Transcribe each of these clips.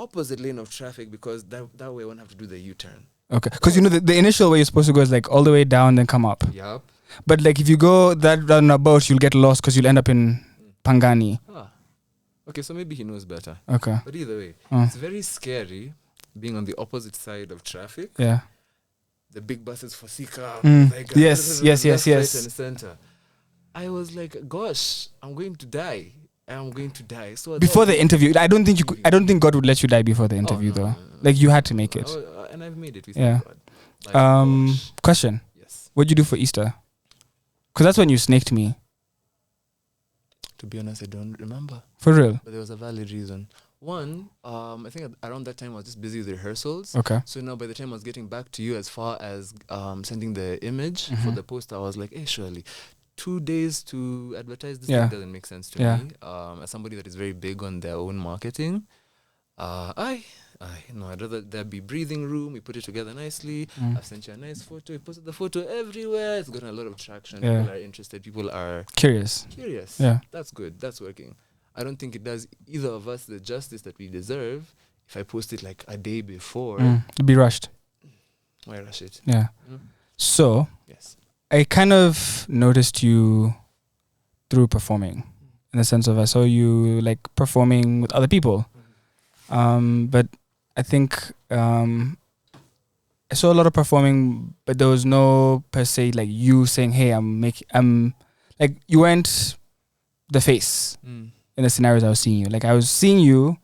opposite lane of traffic because that way I won't have to do the U-turn. Okay. Because you know the initial way you're supposed to go is like all the way down then come up. Yup. But like if you go that roundabout, you'll get lost because you'll end up in Pangani. Okay, so maybe he knows better. Okay. But either way, it's very scary being on the opposite side of traffic. Yeah. The big buses for Sika. Yes. Right and center. I was like, gosh, I'm going to die. So before the interview, I don't think God would let you die before the interview, though. Like you had to make it. And I've made it. Yeah. God. Question. Yes. What'd you do for Easter? Because that's when you snaked me. To be honest, I don't remember. For real? But there was a valid reason. One, I think around that time I was just busy with rehearsals. Okay. So now by the time I was getting back to you as far as sending the image for the poster, I was like, hey, surely 2 days to advertise this thing doesn't make sense to me. As somebody that is very big on their own marketing, I'd rather there be breathing room. We put it together nicely. I've sent you a nice photo. We posted the photo everywhere. It's gotten a lot of traction. Yeah. People are interested. People are curious. Yeah. That's good. That's working. I don't think it does either of us the justice that we deserve if I post it like a day before. It'd be rushed. Why rush it? Yeah. So, yes. I kind of noticed you through performing, in the sense of I saw you like performing with other people. But I think I saw a lot of performing, but there was no per se like you saying, "Hey, I'm like you weren't the face in the scenarios I was seeing you. Like I was seeing you,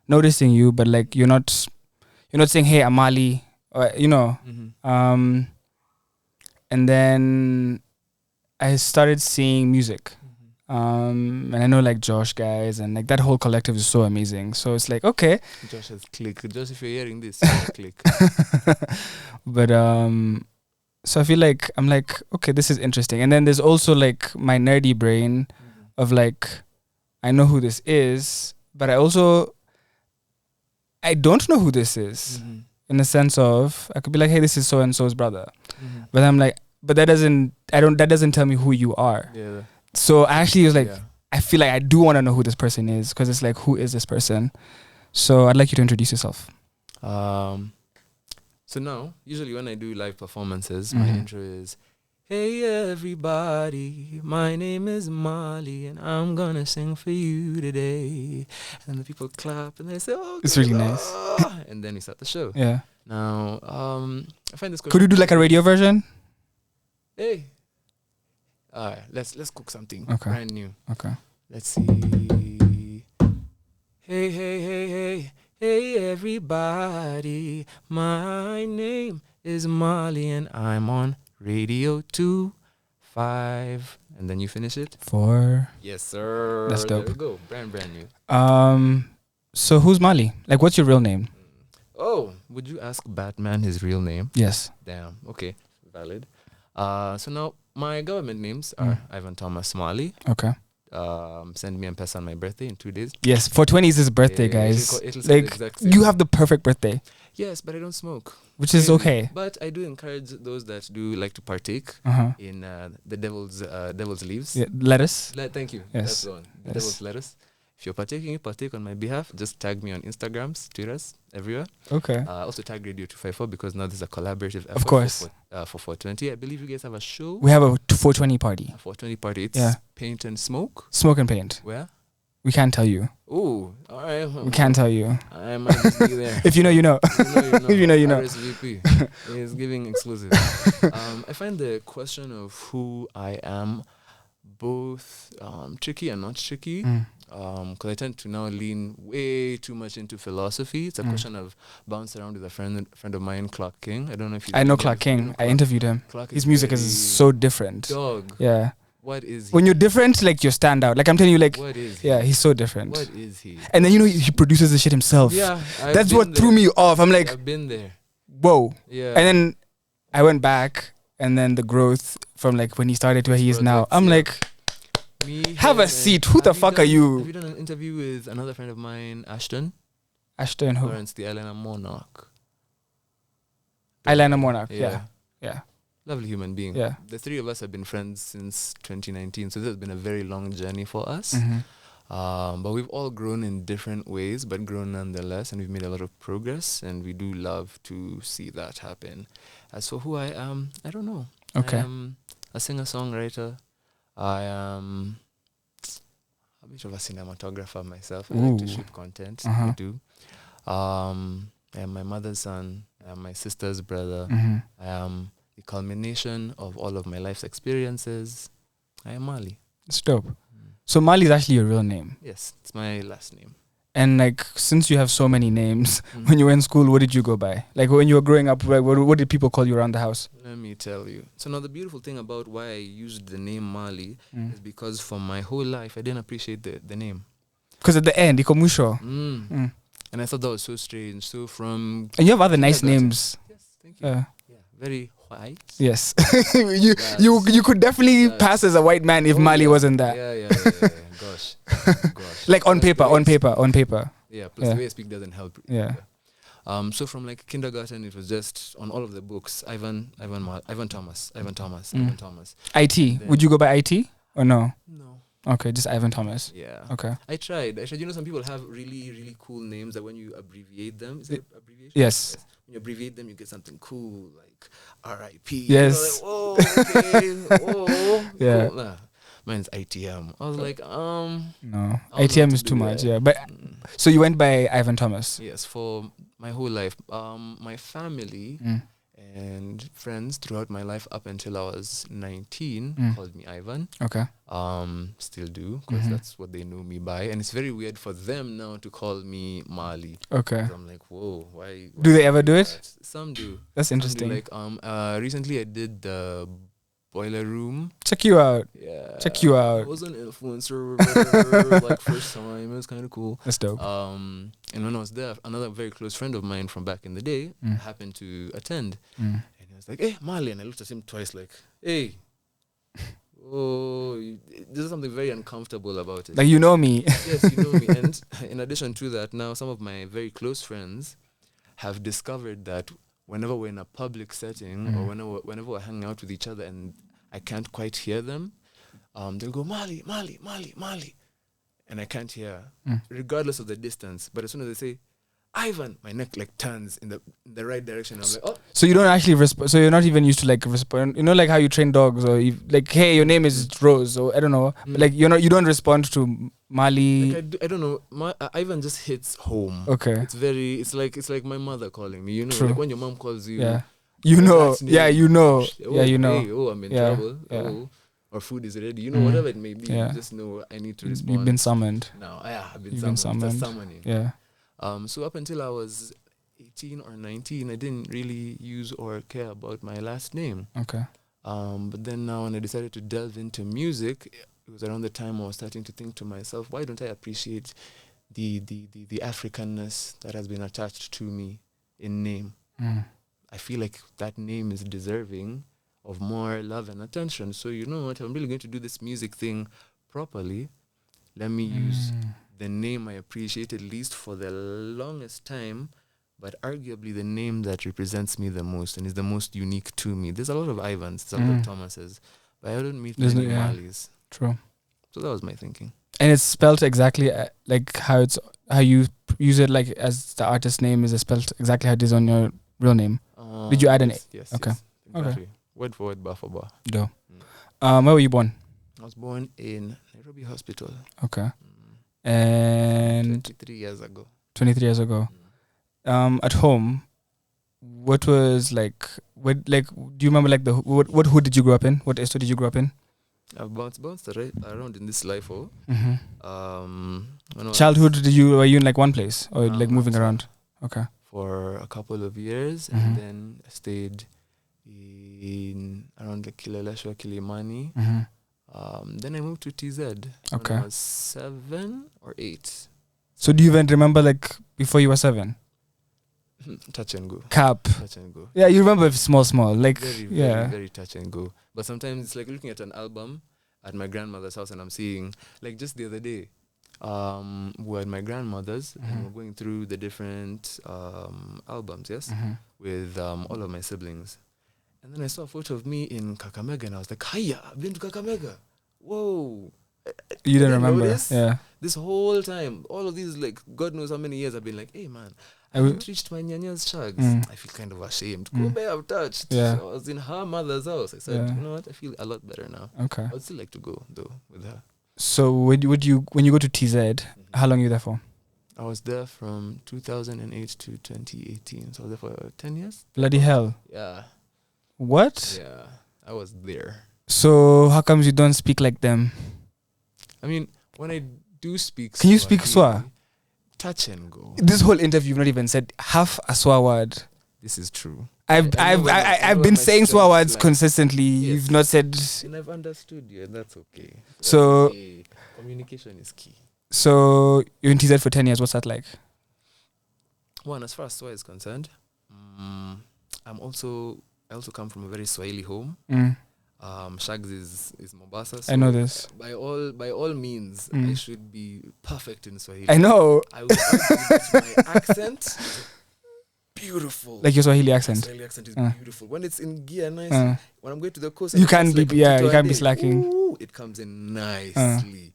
noticing you, but like you're not saying, "Hey, I'm Maali," or you know. And then I started seeing music. And I know like Josh guys and like that whole collective is so amazing. So it's like, okay. Josh has clicked. Josh, if you're hearing this, click. But so I feel like I'm like, okay, this is interesting. And then there's also like my nerdy brain of like, I know who this is, but I don't know who this is. In the sense of I could be like, hey, this is so and so's brother. But I'm like, but that doesn't tell me who you are. Yeah. So I actually was like, I feel like I do want to know who this person is because it's like, who is this person? So I'd like you to introduce yourself. So now, usually when I do live performances, my intro is, hey everybody, my name is Maali and I'm gonna sing for you today. And the people clap and they say, oh, it's really nice. And then we start the show. Yeah. Now, I find this question. Could you do like a radio version? Hey. All right, let's cook something brand new. Okay. Let's see. Hey, everybody. My name is Maali and I'm on Radio 2-5. And then you finish it? 4. Yes, sir. That's dope. There we go. Brand new. So who's Maali? Like, what's your real name? Oh, would you ask Batman his real name? Yes. Damn. Okay. Valid. So now my government names are Ivan Thomas Maali. Okay. Send me M-Pesa on my birthday in 2 days. Yes, 420 is his birthday, guys. It'll like, you have the perfect birthday. Yes, but I don't smoke. Which is okay. But I do encourage those that do like to partake in the devil's leaves. Yeah, lettuce. Thank you. Yes. That's the one. The devil's lettuce. If you're partaking, you partake on my behalf. Just tag me on Instagrams, Twitters, everywhere. Okay. Also tag Radio 254 because now there's a collaborative effort. Of course. For 420. I believe you guys have a show. We have a 420 party. A 420 party. It's paint and smoke. Smoke and paint. Where? We can't tell you. Oh, all right. We can't tell you. I might just be there. If you know, you know. If you know, you know. RSVP is giving exclusive. I find the question of who I am both tricky and not tricky. Because I tend to now lean way too much into philosophy. It's a question of bounce around with a friend of mine, Clark King. I don't know if you. I know Clark King. I interviewed him. His music is so different. Dog. Yeah. What is he? When you're different, like you stand out. Like I'm telling you, like what is he? Yeah, he's so different. What is he? And then he produces the shit himself. Yeah, that's what threw me off. I'm like, I've been there. Whoa. Yeah. And then I went back, and then the growth from like when he started to where he is now. I'm like, have a seat. Who the fuck are you? Have you done an interview with another friend of mine, Ashton? Ashton who? Lawrence, the Eyeliner Monarch. Eyeliner Monarch. Yeah. Lovely human being. Yeah. The three of us have been friends since 2019, so this has been a very long journey for us. But we've all grown in different ways, but grown nonetheless, and we've made a lot of progress, and we do love to see that happen. As for who I am, I don't know. I Okay. am a singer-songwriter. I am a bit of a cinematographer myself. I like to Ooh. shoot content. Uh-huh. I do. I am my mother's son. I am my sister's brother. Mm-hmm. I am the culmination of all of my life's experiences. I am Maali. It's dope. So Maali is actually your real name. Yes, it's my last name. And like, since you have so many names, when you were in school, what did you go by? Like when you were growing up, what did people call you around the house? Let me tell you. So now the beautiful thing about why I used the name Maali is because for my whole life I didn't appreciate the name. Because at the end, Ikomusho. And I thought that was so strange. So from And you have other nice kindergarten- names. Yes, thank you. Yeah, very white. Yes. you could definitely pass as a white man if Maali wasn't that. Yeah. Gosh. Like on Plus the paper, way I on speak- paper. Yeah, plus the way I speak doesn't help. Yeah. So from like kindergarten, it was just on all of the books, Ivan Thomas. IT. Would you go by IT or no? No. Okay, just Ivan Thomas. Yeah. Okay. I tried. You know, some people have really, really cool names that when you abbreviate them, is it abbreviation? Yes. When you abbreviate them, you get something cool like R.I.P. Yes. You know, like, okay. Yeah. Cool. Nah, mine's ITM. I was like, No. I don't know ITM what is to too do much, there. yeah. But so you went by Ivan Thomas. Yes, for my whole life. My family and friends throughout my life up until I was 19 called me Ivan. Okay. Still do, because that's what they know me by. And it's very weird for them now to call me Maali. Okay. 'Cause I'm like, whoa, why Do they ever do do it? that? Some do. That's Some do. interesting. Like recently I did the Boiler Room. Check you out. Yeah. Check you out. I was an influencer, whatever, like first time. It was kind of cool. That's dope. And when I was there, another very close friend of mine from back in the day happened to attend. And he was like, hey, Maali. And I looked at him twice like, hey. Oh, there's something very uncomfortable about it. Like, you know me. Yes, you know me. And in addition to that, now some of my very close friends have discovered that whenever we're in a public setting or whenever we're hanging out with each other and I can't quite hear them, they'll go, Maali, Maali, Maali, Maali. And I can't hear, regardless of the distance. But as soon as they say, Ivan, my neck like turns in the right direction. I'm like, oh. So you don't actually respond. So you're not even used to like respond. You know, like how you train dogs, or like, hey, your name is Rose, or I don't know. Like you don't respond to Maali. Like I don't know. Ivan just hits home. Okay. It's like my mother calling me. You know, True. like when your mom calls you. Yeah. You know. last name, Yeah. You know. oh, Yeah. You know. Hey, I'm in Yeah, trouble. yeah. Oh, or food is ready. You know, whatever it may be. Yeah. You just know I need to respond. You've been summoned. now. Yeah, I've been You've been summoned. It's a summoned. summoning. Yeah. So up until I was 18 or 19, I didn't really use or care about my last name. Okay. But then now when I decided to delve into music, it was around the time I was starting to think to myself, why don't I appreciate the Africanness that has been attached to me in name? I feel like that name is deserving of more love and attention. So you know what? I'm really going to do this music thing properly. Let me use the name I appreciate, at least for the longest time, but arguably the name that represents me the most and is the most unique to me. There's a lot of Ivans, there's a lot of Thomases, but I don't meet many Maalis. True. So that was my thinking. And it's spelled exactly like how you use it, like as the artist name is spelled exactly how it is on your real name. Did you add an Yes. Okay. Yes, exactly. Okay. Word for word, bar for bar. No. Where were you born? I was born in Nairobi Hospital. Okay. And 23 years ago. 23 years ago. At home, what was like? What do you remember? Like what hood did you grow up in? What estate did you grow up in? I've bounced around in this life. Mm-hmm. When I was Childhood, were you in like one place or like moving around? Okay. for a couple of years, and then I stayed in around the Kileleshwa, Kilimani. Then I moved to TZ when I was 7 or 8. So do you even remember like before you were 7? Touch and go. Touch and go. Yeah, you remember small, like very, very touch and go. But sometimes it's like looking at an album at my grandmother's house, and I'm seeing, like just the other day, we're at my grandmother's and we're going through the different albums, yes, with all of my siblings. And then I saw a photo of me in Kakamega, and I was like, hiya, I've been to Kakamega. Whoa. You don't didn't remember? notice. Yeah. This whole time, all of these, like, God knows how many years I've been like, hey, man, I I w- haven't reached my nyanya's shags. Mm. I feel kind of ashamed. Mm. Kobe, I've touched. Yeah. So I was in her mother's house. I said, Yeah. you know what? I feel a lot better now. Okay. I would still like to go, though, with her. So when you go to TZ, how long are you there for? I was there from 2008 to 2018. So I was there for 10 years. Bloody hell. Yeah. What? Yeah. I was there. So how comes you don't speak like them? I mean, when I do speak Can you speak Swahili, Swa? touch and go. This whole interview, you've not even said half a Swa word. This is true. I've been saying Swa words consistently. Yes. You've not said. And I've understood you, and that's okay. So- okay. Communication is key. So you're in TZ for 10 years. What's that like? One, as far as Swa is concerned, I also come from a very Swahili home. Mm. Shags is Mombasa. I know this. By all means, Mm. I should be perfect in Swahili. I know. I would argue that my accent, beautiful. Like your Swahili accent. Swahili accent is Uh. beautiful. When it's in gear nicely, Uh, when I'm going to the coast, You and can't it's be- like yeah, Mtito you can't be Ade, slacking. ooh, it comes in nicely.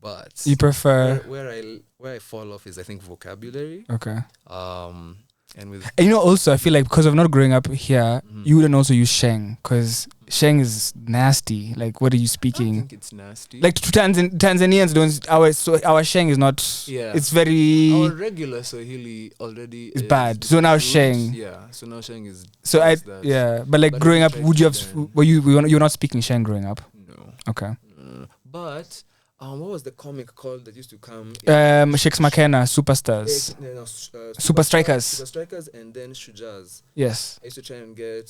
But you prefer. where I fall off is, I think, vocabulary. Okay. And with And also, I feel like because of not growing up here, Mhm. you wouldn't also use Sheng because Sheng is nasty. Like, what are you I speaking? think it's nasty. Like to Tanzanians, don't our Sheng is not. Yeah. It's very. Our regular Swahili already It's bad. So now rude. Sheng. Yeah. So now Sheng is. So is that. but like But growing if up, you would try you to have? learn- Were you not speaking Sheng growing up? No. Okay. But what was the comic called that used to come? in- Shakes McKenna, Superstars, Super Strikers. Super Strikers, and then Shujaz. Yes. I used to try and get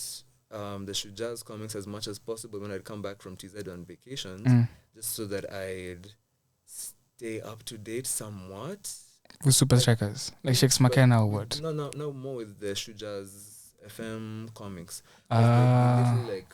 the Shujaz comics as much as possible when I'd come back from TZ on vacations, Mm. just so that I'd stay up to date somewhat. With Super Strikers, like Shakes But McKenna or what? No, more with the Shujaz FM comics. Ah. Little like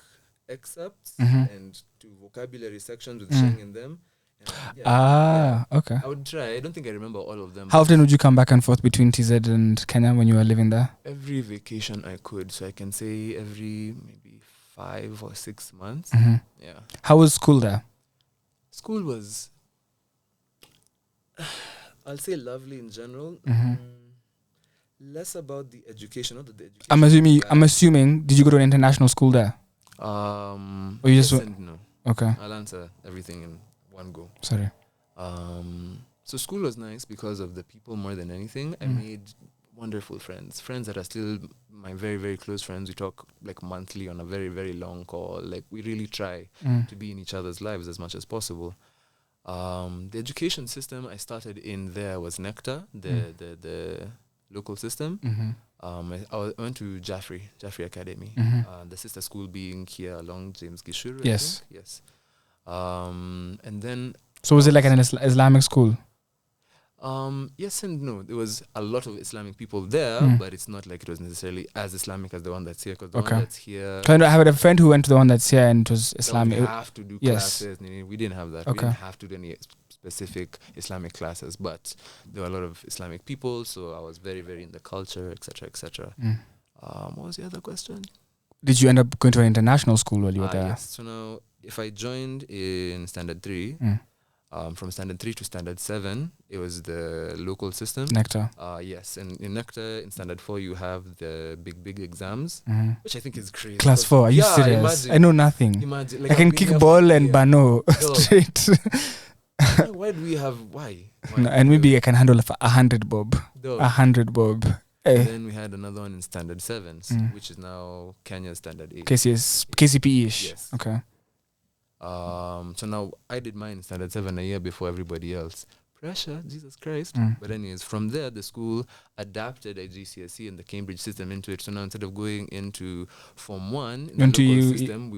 excerpts Mhm. and two vocabulary sections with Mm. Sheng in them. And, yeah, Okay. I would try. I don't think I remember all of them. How but often would you come back and forth between TZ and Kenya when you were living there? every vacation I could, so I can say every maybe 5 or 6 months. Hmm. Yeah. How was school there? School was, I'll say, lovely in general. Mhm. Less about the education, not that the education. I'm was assuming. bad. I'm assuming. Did you go to an international school there? Or you just yes went- and no. Okay. I'll answer everything in one go. Sorry. So school was nice because of the people more than anything. I Mm. made wonderful friends that are still my very, very close friends. We talk like monthly on a very, very long call. Like, we really try Mm. to be in each other's lives as much as possible. The education system I started in there was Nectar, the local system. Mhm. I went to Jaffrey Academy, Mhm. the sister school being here along James Gishuru. Yes. I think. Yes. And then So was it like an Islamic school? yes and no. There was a lot of Islamic people there, Mm. but it's not like it was necessarily as Islamic as the one that's here. Because the Okay. one that's here, I have a friend who went to the one that's here and it was we Islamic. have to do Yes. classes. We didn't have that. Okay. We didn't have to do any specific Islamic classes, but there were a lot of Islamic people, so I was very, very in the culture, etc., etc. Mm. What was the other question? Did you end up going to an international school while you were there? Yes. So now, if I joined in standard 3, Mm. from standard 3 to standard 7, it was the local system. Nectar. Yes, and in Nectar, in standard 4, you have the big exams, Mhm. which I think is crazy. Class because- 4. Are you yeah, serious? Imagine, I know nothing. imagine, I can I've been kick here ball for a and year. bano Dog. straight. Why do we have why? No, and maybe I can handle 100 bob. Dog. 100 bob. Eh. Then we had another one in standard 7, Mm. which is now Kenya's standard 8. KCPE-ish. Yes. Okay. So now I did mine in standard 7 a year before everybody else. Pressure, Jesus Christ. Mm. But anyways, from there, the school adapted a GCSE and the Cambridge system into it. So now instead of going into Form 1 in the Went to local you- system,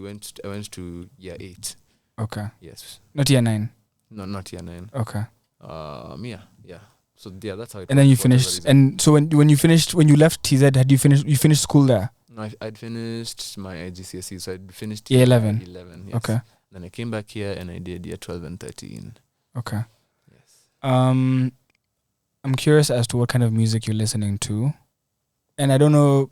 I went to year 8. Okay. Yes. Not year 9. No, not year 9. Okay. Yeah. So yeah, that's how it And then you worked for whatever finished. reason. And so when you left TZ, had you finished school there? No, I'd finished my GCSE, so I'd finished Year 11. 11, yes. Okay. Then I came back here and I did year 12 and 13. Okay. Yes. I'm curious as to what kind of music you're listening to, and I don't know,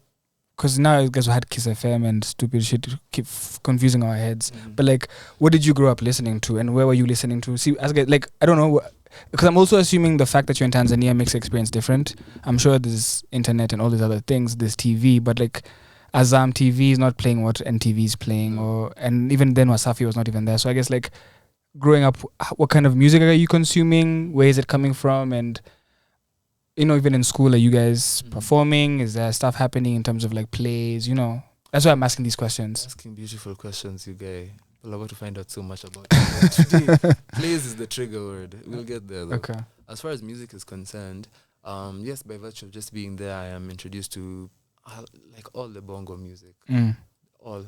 because now you guys had Kiss FM and stupid shit to keep confusing our heads. But like, what did you grow up listening to, and where were you listening to? See, as like, I don't know, because I'm also assuming the fact that you're in Tanzania makes the experience different. I'm sure there's internet and all these other things, there's TV, but like Azam TV is not playing what NTV is playing, and even then Wasafi was not even there. So I guess like growing up, what kind of music are you consuming? Where is it coming from? And you know, even in school, are you guys performing? Is there stuff happening in terms of like plays? You know, that's why I'm asking these questions. Asking beautiful questions, you guys. Well, I want to find out so much about it. Today, plays is the trigger word. We'll get there though. Okay. As far as music is concerned, yes, by virtue of just being there, I am introduced to like all the bongo music. All.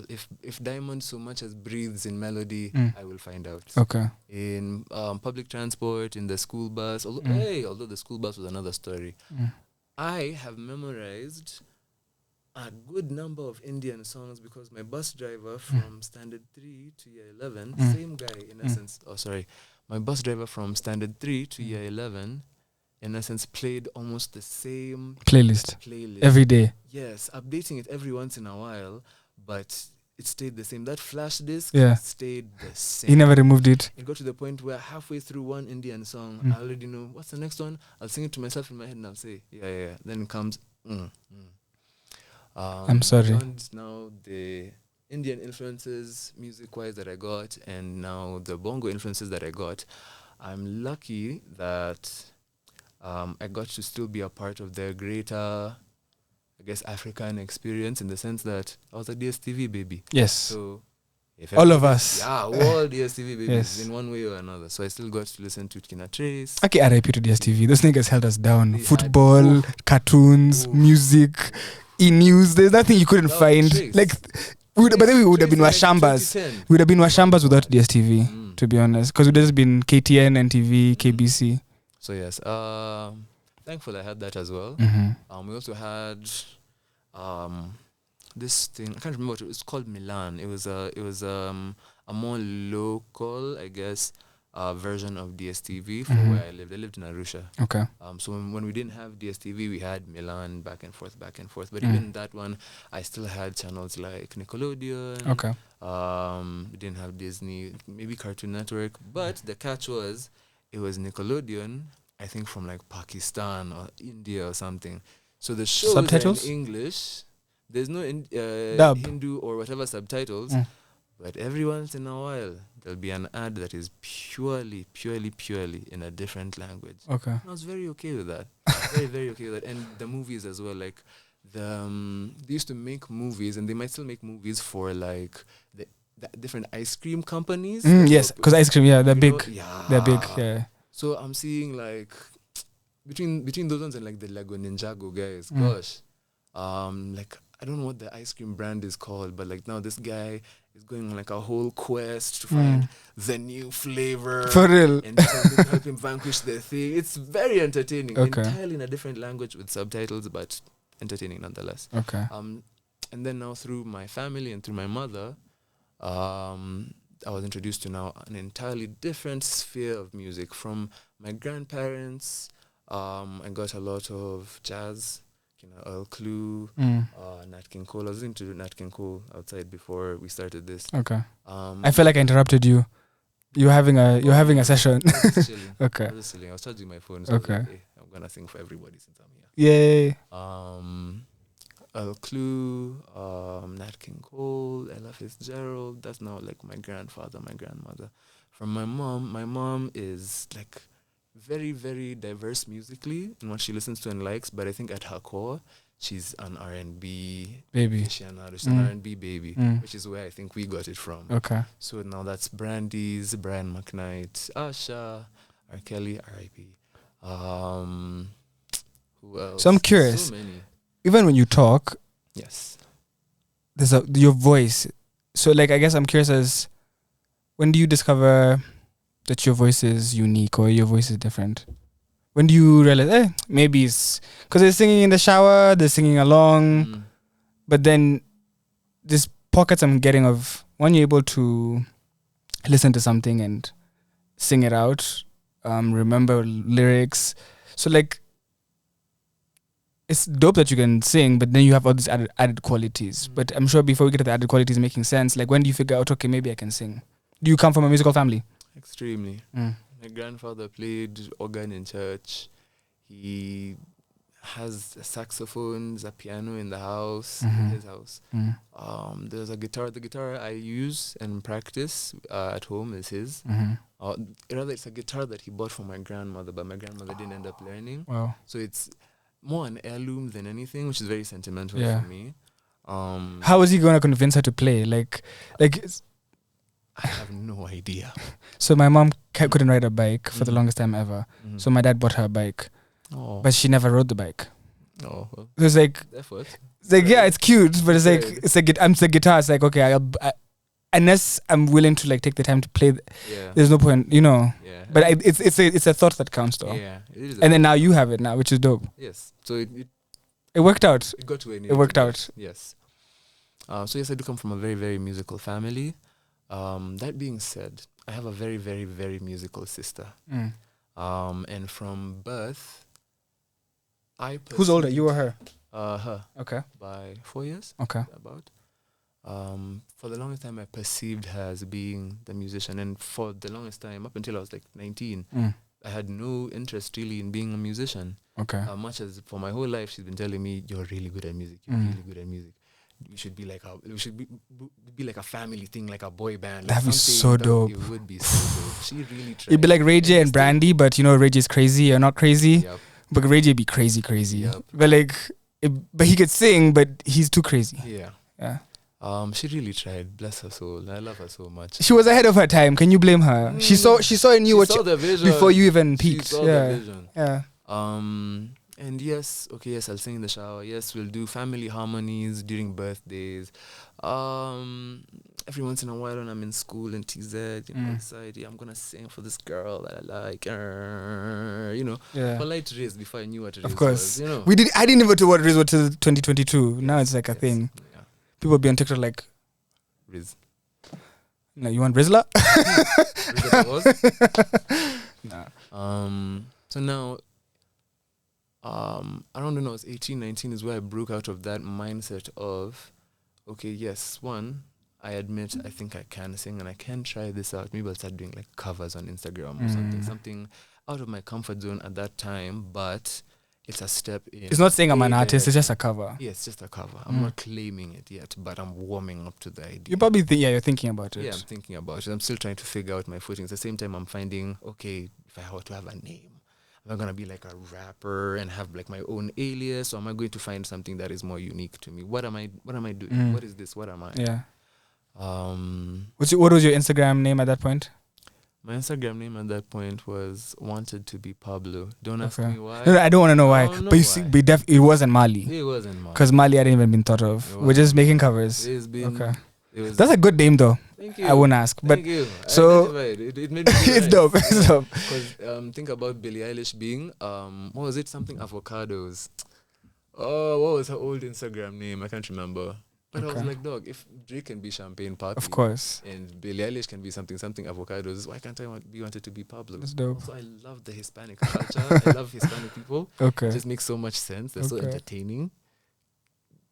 If Diamond so much as breathes in melody, I will find out. Okay. In public transport, in the school bus, although the school bus was another story, I have memorized a good number of Indian songs because my bus driver from standard 3 to year 11, same guy in essence, my bus driver from standard 3 to year 11, in essence, played almost the same playlist every day. Yes, updating it every once in a while, but it stayed the same. That flash disc stayed the same. He never removed it. It got to the point where halfway through one Indian song, I already know what's the next one. I'll sing it to myself in my head and I'll say, yeah. Then it comes, I'm sorry. And now the Indian influences, music-wise, that I got, and now the bongo influences that I got, I'm lucky that I got to still be a part of the greater, I guess, African experience, in the sense that I was a DSTV baby. Yes. So all of us. Yeah, all DSTV babies in one way or another. So I still got to listen to Kina Trace. Okay, RIP to DSTV. Those niggas held us down. Football, cartoons, music, e-news. There's nothing you couldn't find. Trace. Like, we would have been washambas. We would have been washambas without DSTV, to be honest. Because it would have been KTN, NTV, KBC. So yes, thankful I had that as well. We also had this thing, I can't remember what it was called. Milan. It was a more local, I guess, version of DSTV for where I lived. I lived in Arusha. Okay. So when we didn't have DSTV, we had Milan back and forth. But even that one, I still had channels like Nickelodeon. Okay. We didn't have Disney, maybe Cartoon Network. But the catch was, it was Nickelodeon, I think from like Pakistan or India or something. So the shows subtitles are in English. There's no Hindu or whatever subtitles. But every once in a while, there'll be an ad that is purely in a different language. Okay. And I was very okay with that. Very okay with that. And the movies as well. Like, they used to make movies, and they might still make movies for like the different ice cream companies. Yes, because ice cream, they're big. They're big, yeah. So I'm seeing like between those ones and like the Lego Ninjago guys, gosh, like I don't know what the ice cream brand is called, but like now this guy is going on like a whole quest to find the new flavor. For real. And to help him vanquish the thing. It's very entertaining. Okay. Entirely in a different language with subtitles, but entertaining nonetheless. Okay. And then now through my family and through my mother, I was introduced to now an entirely different sphere of music. From my grandparents, I got a lot of jazz, Earl Clue, Nat King Cole. I was into Nat King Cole outside before we started this. Okay. I feel like I interrupted you. You're having a session. I was just chilling. Okay. I was just chilling. I was charging my phone. So Okay. I was like, hey, I'm gonna sing for everybody since I'm here. Yay. Earl Clue, Nat King Cole, Ella Fitzgerald. That's now like my grandfather, my grandmother. From my mom is like very, very diverse musically in what she listens to and likes, but I think at her core, she's an R&B baby. She's an R&B baby, which is where I think we got it from. Okay. So now that's Brandy's, Brian McKnight, Asha, R. Kelly, R.I.P. Who else? So I'm curious. So many. Even when you talk, Yes. there's your voice. So like, I guess I'm curious as, when do you discover that your voice is unique or your voice is different? When do you realize, maybe it's because they're singing in the shower, they're singing along, but then these pockets I'm getting of when you're able to listen to something and sing it out, remember lyrics. So like, it's dope that you can sing, but then you have all these added qualities. But I'm sure before we get to the added qualities making sense, like when do you figure out, okay, maybe I can sing? Do you come from a musical family? Extremely. My grandfather played organ in church. He has a saxophone, there's a piano in the house, in his house. There's a guitar. The guitar I use and practice at home is his. Rather, it's a guitar that he bought for my grandmother, but my grandmother didn't end up learning. Wow. So it's more an heirloom than anything, which is very sentimental for me. How was he going to convince her to play? Like I have no idea. So my mom couldn't ride a bike for the longest time ever. So my dad bought her a bike, but she never rode the bike. Oh, well, it was like effort. It's like yeah, it's cute, but it's like I'm the guitar. It's like okay, unless I'm willing to like take the time to play, there's no point, you know. Yeah. But it's a thought that counts, though. Yeah. It is and then now you have it now, which is dope. Yes. So it worked out. It got to where it worked out. Yes. So yes, I do come from a very, very musical family. That being said, I have a very, very, very musical sister. And from birth, Who's older, you or her? Her. Okay. By 4 years. Okay. About. For the longest time, I perceived her as being the musician, and for the longest time, up until I was like 19, I had no interest really in being a musician. Okay. Much as for my whole life, she's been telling me, "You're really good at music. You're really good at music. We should be like a family thing, like a boy band." That'd be so dope. It would be so dope. She really tried. It'd be like Ray J and Brandy, but you know Ray J's crazy. You're not crazy. Yep. But Ray J be crazy. Yep. But like, but he could sing, but he's too crazy. Yeah. Yeah. She really tried. Bless her soul. I love her so much. She was ahead of her time. Can you blame her? She saw and knew what the vision before you even peaked. She saw the vision. Yeah. And yes, I'll sing in the shower. Yes, we'll do family harmonies during birthdays. Every once in a while when I'm in school in TZ, inside, I'm gonna sing for this girl that I like. Polite race before I knew what it is. Of course. Was, I didn't even know what Riz was till 2022. Now it's like a thing. Yeah. People be on TikTok like Riz. No, you want Rizla? Rizla was? Nah. So now, around when I was 18, 19 is where I broke out of that mindset of, okay, yes, one, I admit I think I can sing and I can try this out. Maybe I'll start doing like covers on Instagram or something out of my comfort zone at that time, but it's a step in. It's not saying I'm an artist, it's just a cover. Yeah, it's just a cover. I'm not claiming it yet, but I'm warming up to the idea. You probably think, you're thinking about it. Yeah, I'm thinking about it. I'm still trying to figure out my footing. At the same time, I'm finding, okay, if I were to have a name, am I going to be like a rapper and have like my own alias, or am I going to find something that is more unique to me? What am I doing? What is this? What am I? Yeah. What was your Instagram name at that point? My Instagram name at that point was Wanted to be Pablo. Don't ask me why. No, I don't want to know why. But you see, it wasn't Maali. It wasn't Maali. Because Maali hadn't even been thought of. We're just making covers. It's been, okay. That's a good name though. Thank you. I won't ask. But thank you. So it made me it's dope. It's dope. Because think about Billie Eilish being what was it? Something avocados. Oh, what was her old Instagram name? I can't remember. But I was like, dog, if Drake can be Champagne Papi, of course, and Billie Eilish can be something avocados, why can't I be wanted to be Pablo? That's dope. Also, I love the Hispanic culture. I love Hispanic people. Okay. It just makes so much sense. They're so entertaining.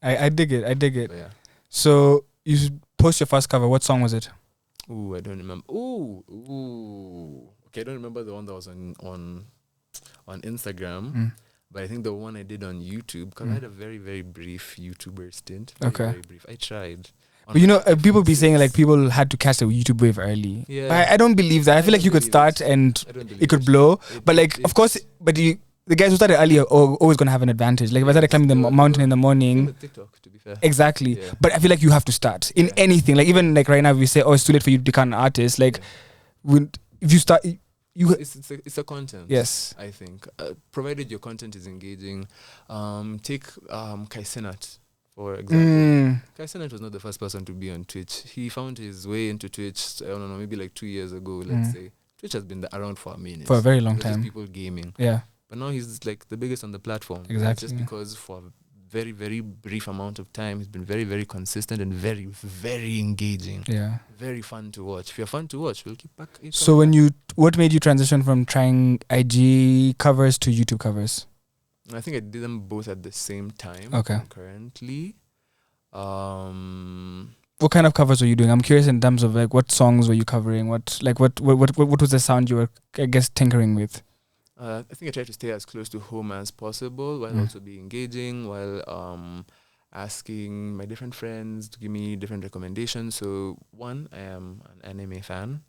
I dig it. But yeah. So you post your first cover. What song was it? Ooh, I don't remember. Ooh. Okay, I don't remember the one that was on Instagram. But I think the one I did on YouTube, because I had a very, very brief YouTuber stint. Very brief. I tried. But you know, people be saying like people had to catch the YouTube wave early. Yeah. But I don't believe that. I feel like you could start and it could blow. But like, of course, the guys who started early are always going to have an advantage. Like if I started climbing the mountain in the morning. TikTok, to be fair. Exactly. Yeah. But I feel like you have to start in anything. Like even like right now, we say, oh, it's too late for you to become an artist. Like if you start... It's a content. Yes, I think provided your content is engaging. Take Kai Cenat, for example. Kai Cenat was not the first person to be on Twitch. He found his way into Twitch. I don't know, maybe like 2 years ago. Let's say Twitch has been around for a minute, for a very long time. People gaming. Yeah, but now he's like the biggest on the platform. Exactly, just because for very, very brief amount of time, he's been very, very consistent and very, very engaging. Yeah. Very fun to watch. If you're fun to watch, we'll keep back. So what made you transition from trying IG covers to YouTube covers? I think I did them both at the same time. Okay. Currently. What kind of covers were you doing? I'm curious in terms of like what songs were you covering? What was the sound you were, I guess, tinkering with? I think I tried to stay as close to home as possible while also be engaging, while asking my different friends to give me different recommendations. So one, I am an anime fan,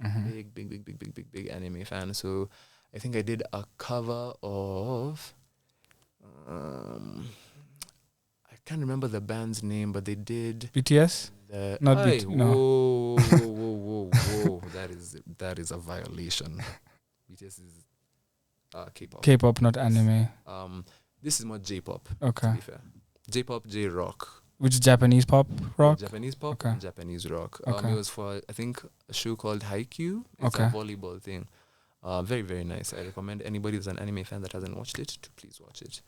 big anime fan. So I think I did a cover of I can't remember the band's name, but they did BTS. Not BTS. No. Whoa! That is a violation. BTS is K-pop. K-pop, not anime. This is more J-pop. Okay. To be fair, J-pop, J-rock. Which is Japanese pop rock? Japanese pop, Okay. and Japanese rock. Okay. It was for I think a show called Haikyuu. It's a volleyball thing. Very very nice. I recommend anybody who's an anime fan that hasn't watched it to please watch it.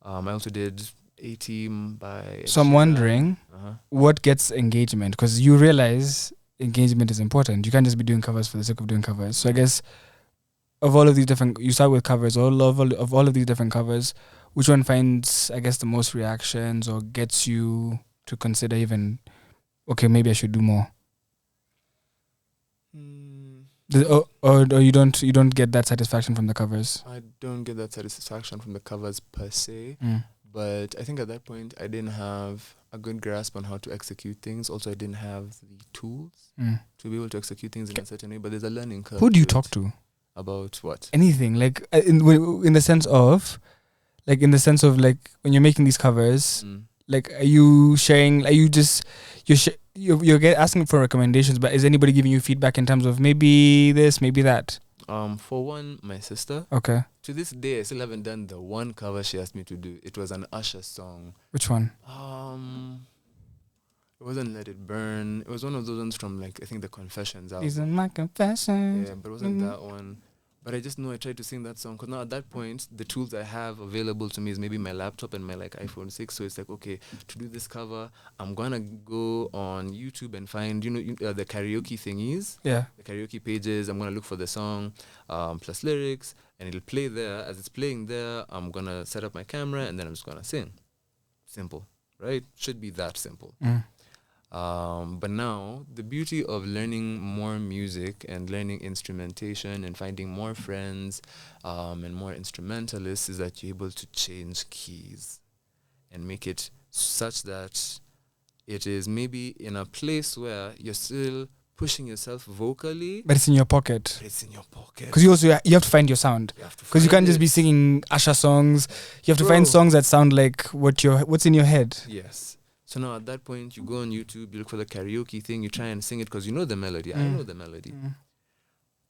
I also did A-Team by. So I'm wondering what gets engagement, because you realize engagement is important. You can't just be doing covers for the sake of doing covers. So I guess of all of these different, you start with covers. Of all of these different covers, which one finds, I guess, the most reactions or gets you to consider even, okay, maybe I should do more? Or you don't get that satisfaction from the covers? I don't get that satisfaction from the covers per se, but I think at that point I didn't have a good grasp on how to execute things. Also, I didn't have the tools to be able to execute things in a certain way. But there's a learning curve. Who do you talk to about what? Anything, like in the sense of like when you're making these covers, like are you sharing? Are you just you're asking for recommendations, but is anybody giving you feedback in terms of maybe this, maybe that? For one, my sister. Okay. To this day, I still haven't done the one cover she asked me to do. It was an Usher song. Which one? It wasn't Let It Burn. It was one of those ones from like I think the Confessions album. Isn't my confession? Yeah, but it wasn't that one. But I just know I tried to sing that song because now at that point, the tools I have available to me is maybe my laptop and my like iPhone 6. So it's like, okay, to do this cover, I'm going to go on YouTube and find, the karaoke thingies. Yeah. The karaoke pages. I'm going to look for the song plus lyrics and it'll play there. As it's playing there, I'm going to set up my camera and then I'm just going to sing. Simple, right? Should be that simple. But now the beauty of learning more music and learning instrumentation and finding more friends and more instrumentalists is that you're able to change keys and make it such that it is maybe in a place where you're still pushing yourself vocally, but it's in your pocket. It's in your pocket because you have to find your sound, because you can't just be singing Asha songs. You have to find songs that sound like what's in your head. Yes. So now at that point, you go on YouTube, you look for the karaoke thing, you try and sing it because you know the melody. I know the melody.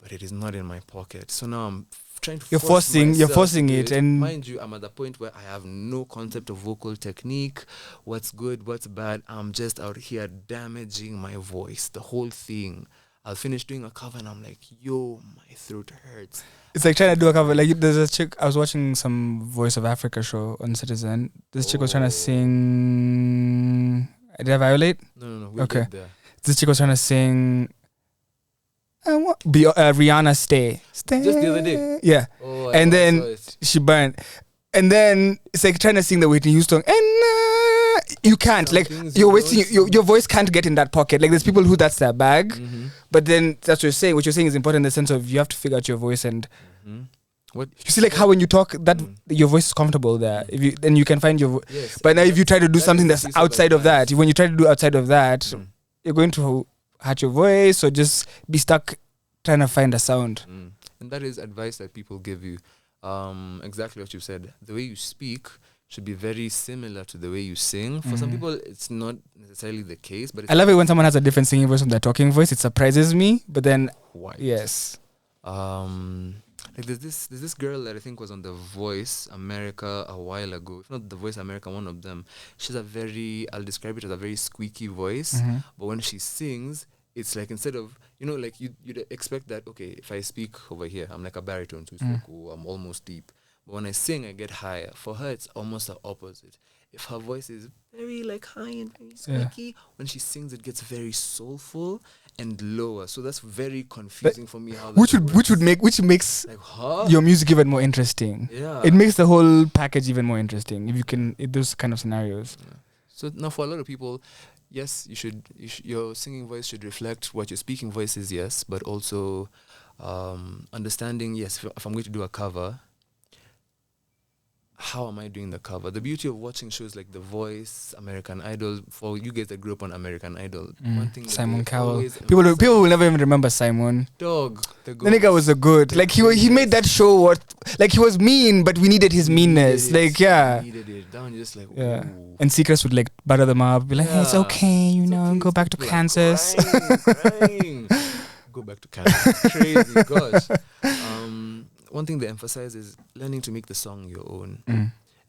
But it is not in my pocket. So now I'm trying to You're forcing it. And mind you, I'm at the point where I have no concept of vocal technique, what's good, what's bad. I'm just out here damaging my voice, the whole thing. I'll finish doing a cover and I'm like, yo, my throat hurts. It's like trying to do a cover. Like there's a chick, I was watching some Voice of Africa show on Citizen. This chick was trying to sing. Did I violate? No. Okay. This chick was trying to sing. Rihanna Stay. Just the other day. Yeah. And then she burned. And then it's like trying to sing the Whitney Houston. And you can't. Like you're wasting. Your voice can't get in that pocket. Like there's people who that's their bag. But then that's what you're saying. What you're saying is important in the sense of you have to figure out your voice and. What you see, like how when you talk, that your voice is comfortable there. If you then you can find your. Yes, but now if you try to do something that's outside of that, when you try to do outside of that, you're going to hurt your voice or just be stuck trying to find a sound. And that is advice that people give you. Exactly what you said. The way you speak should be very similar to the way you sing. For some people, it's not necessarily the case. But I love it when someone has a different singing voice from their talking voice. It surprises me. But then, yes. Like there's this girl that I think was on The Voice America a while ago. If not The Voice America, one of them. She's I'll describe it as a very squeaky voice. But when she sings, it's like instead of, like you'd expect that, okay, if I speak over here, I'm like a baritone, so it's like, I'm almost deep. But when I sing, I get higher. For her, it's almost the opposite. If her voice is very like high and very squeaky, when she sings, it gets very soulful and lower. So that's very confusing for me. How that which makes like, huh? your music even more interesting. Yeah. It makes the whole package even more interesting if you can those kind of scenarios. Yeah. So now for a lot of people, yes, your singing voice should reflect what your speaking voice is, yes, but also understanding, yes, if I'm going to do a cover, how am I doing the cover? The beauty of watching shows like The Voice, American Idol, for you guys that grew up on American Idol, one thing that Simon they Cowell. always People emphasize- will never even remember Simon. Dog, the The nigga was a good. Like he made that show like he was mean, but we needed his meanness. Like yeah. Needed it. Down just like Yeah. ooh. And Secrets would like butter them up, be like, hey, it's Yeah. okay, It's okay, go back to people are Kansas. crying. Go back to Kansas. Crazy, gosh. One thing they emphasize is learning to make the song your own.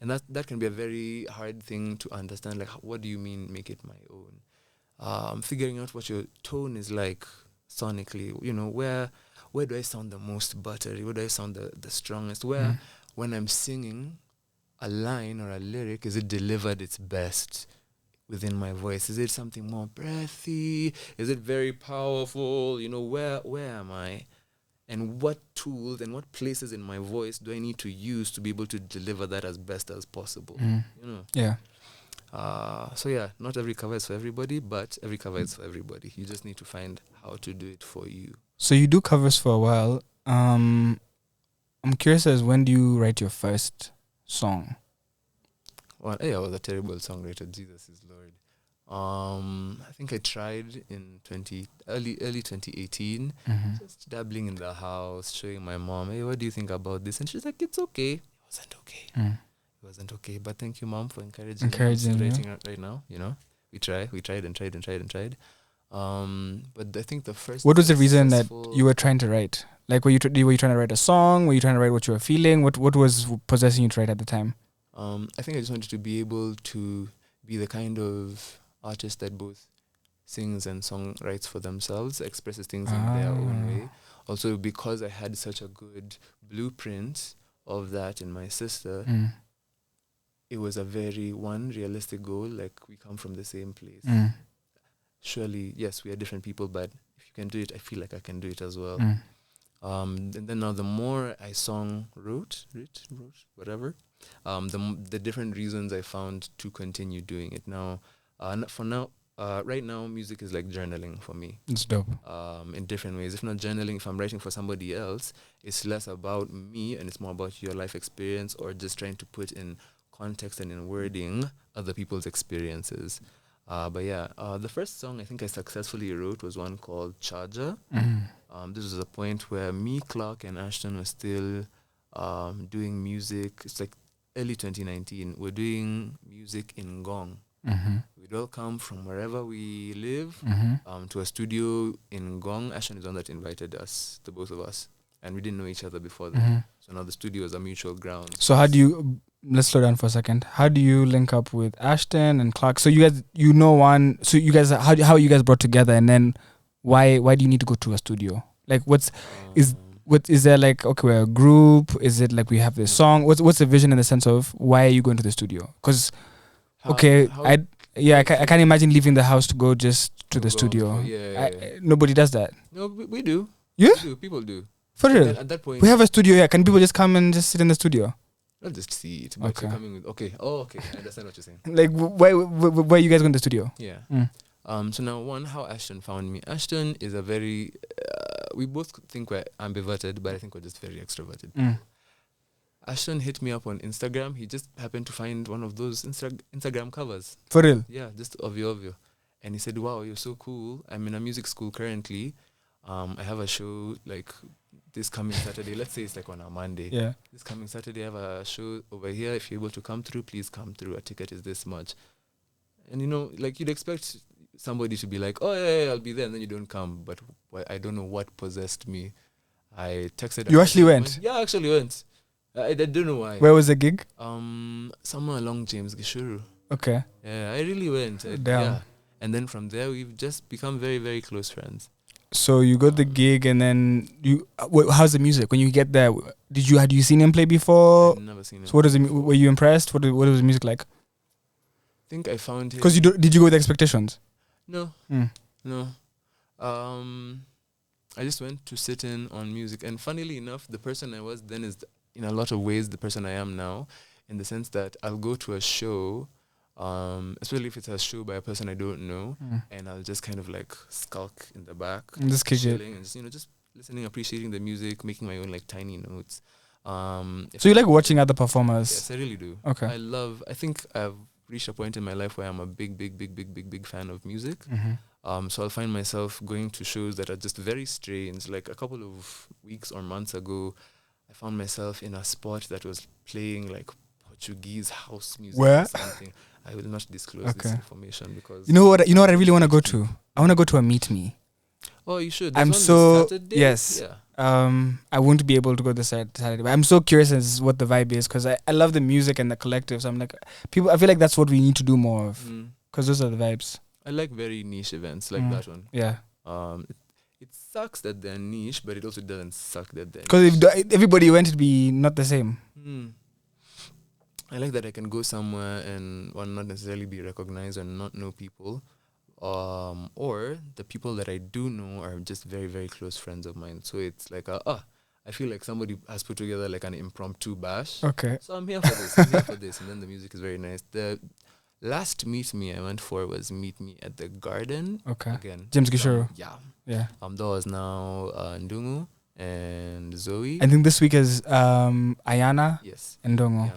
And that can be a very hard thing to understand. Like, what do you mean, make it my own? Figuring out what your tone is like sonically. You know, where do I sound the most buttery? Where do I sound the strongest? Where, when I'm singing a line or a lyric, is it delivered its best within my voice? Is it something more breathy? Is it very powerful? You know, where am I? And what tools and what places in my voice do I need to use to be able to deliver that as best as possible? You know? Yeah. So yeah, not every cover is for everybody, but every cover is for everybody. You just need to find how to do it for you. So you do covers for a while. I'm curious as when do you write your first song? Well, I was a terrible songwriter. Jesus is Lord. I think I tried in early 2018, just dabbling in the house, showing my mom, hey, what do you think about this? And she's like, it's okay. It wasn't okay. But thank you, Mom, for encouraging me writing right now. You know, we tried and tried. But I think the first. What was the reason that you were trying to write? Like, were you trying to write a song? Were you trying to write what you were feeling? What was possessing you to write at the time? I think I just wanted to be able to be the kind of artist that both sings and songwrites for themselves, expresses things in their own way. Also, because I had such a good blueprint of that in my sister, it was a very realistic goal. Like, we come from the same place. Surely, yes, we are different people, but if you can do it, I feel like I can do it as well. And then now the more I wrote, whatever, the different reasons I found to continue doing it. Now, right now, music is like journaling for me. It's dope. In different ways. If not journaling, if I'm writing for somebody else, it's less about me and it's more about your life experience, or just trying to put in context and in wording other people's experiences. But yeah, the first song I think I successfully wrote was one called Charger. This was a point where me, Clark, and Ashton were still doing music. It's like early 2019. We're doing music in Ngong. We'd all come from wherever we live to a studio in Ngong. Ashton is the one that invited us, the both of us. And we didn't know each other before that. So now the studio is a mutual ground. So how do you... Let's slow down for a second. How do you link up with Ashton and Clark? So you guys, so you guys, how are you guys brought together? And then why do you need to go to a studio? Like, is there like, okay, we're a group? Is it like we have this song? What's the vision in the sense of why are you going to the studio? Because, I can't imagine leaving the house to go just to the studio. Nobody does that. No, we do. Yeah? We do. People do. For real? At that point, we have a studio here. Can people just come and just sit in the studio? Not just see it, but you're coming with... Okay. Oh, okay. I understand what you're saying. Like, why are you guys going to the studio? Yeah. So now, how Ashton found me. Ashton is a very... we both think we're ambiverted, but I think we're just very extroverted. Ashton hit me up on Instagram. He just happened to find one of those Instagram covers. For real? Yeah, just obvio. And he said, wow, you're so cool. I'm in a music school currently. I have a show like this coming Saturday. Let's say it's like on a Monday. Yeah. This coming Saturday, I have a show over here. If you're able to come through, please come through. A ticket is this much. And, you know, like you'd expect somebody to be like, oh, yeah, I'll be there. And then you don't come. But I don't know what possessed me. I texted. You actually went? Yeah, I actually went. I don't know why. Where was the gig? Somewhere along James Gishuru. Okay. Yeah, I really went. Yeah. And then from there, we've just become very, very close friends. So you got the gig, and then how's the music when you get there? Had you seen him play before? I've never seen him. So what were you impressed? What was the music like? I think I found him. Because did you go with expectations? No. No. I just went to sit in on music, and funnily enough, the person I was then is in a lot of ways the person I am now, in the sense that I'll go to a show, especially if it's a show by a person I don't know, and I'll just kind of like skulk in the back, just chilling, and just listening, appreciating the music, making my own like tiny notes. So you like watching other performers? Yes, I really do. Okay. I think I've reached a point in my life where I'm a big fan of music. So I'll find myself going to shows that are just very strange. Like a couple of weeks or months ago, I found myself in a spot that was playing like Portuguese house music Where? or something. I will not disclose this information because you know what I really want to go to. I want to go to a Meet Me. Oh, you should. I'm There's one so this Saturday. yes. Yeah. I won't be able to go this Saturday, but I'm so curious as what the vibe is because I love the music and the collective. So I'm like, I feel like that's what we need to do more of because those are the vibes. I like very niche events like that one. Yeah. It sucks that they're niche, but it also doesn't suck that they're because if everybody went, it'd be not the same. I like that I can go somewhere and not necessarily be recognized or not know people. Or the people that I do know are just very, very close friends of mine. So it's like, I feel like somebody has put together like an impromptu bash. Okay. So I'm here for this. And then the music is very nice. The last Meet Me I went for was Meet Me at the Garden. Okay. Again. James Gishoro. Yeah. Yeah. That was now Ndungu and Zoe. I think this week is Ayana. Yes. And Ndongo.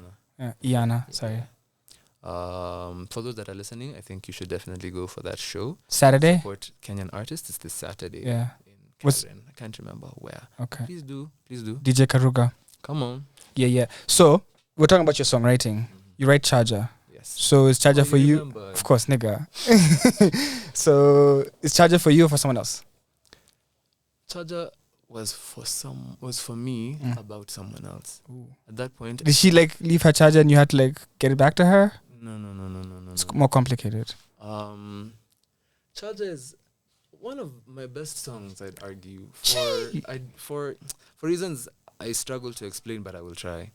Iana, sorry. For those that are listening, I think you should definitely go for that show. Saturday? Support Kenyan artists. It's this Saturday. Yeah. In Karen. I can't remember where. Okay. Please do. DJ Karuga. Come on. Yeah. So, we're talking about your songwriting. You write Charger. Yes. So, is Charger for you? Remember. Of course, nigga. So, is Charger for you or for someone else? Charger was for me about someone else. Ooh. At that point, did she like leave her charger and you had to like get it back to her? No. It's more complicated. Charger is one of my best songs, I'd argue. For reasons I struggle to explain, but I will try.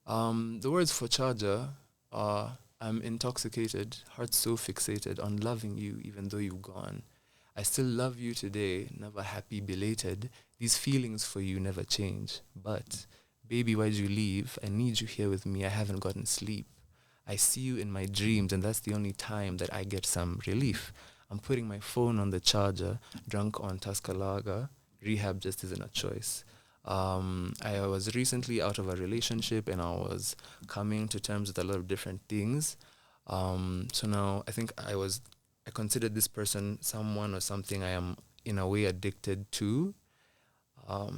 The words for Charger are, I'm intoxicated, heart so fixated on loving you even though you've gone. I still love you today, never happy, belated. These feelings for you never change. But, baby, why'd you leave? I need you here with me. I haven't gotten sleep. I see you in my dreams, and that's the only time that I get some relief. I'm putting my phone on the charger, drunk on Tuscalaga. Rehab just isn't a choice. I was recently out of a relationship, and I was coming to terms with a lot of different things. So now I think I considered this person someone or something I am in a way addicted to.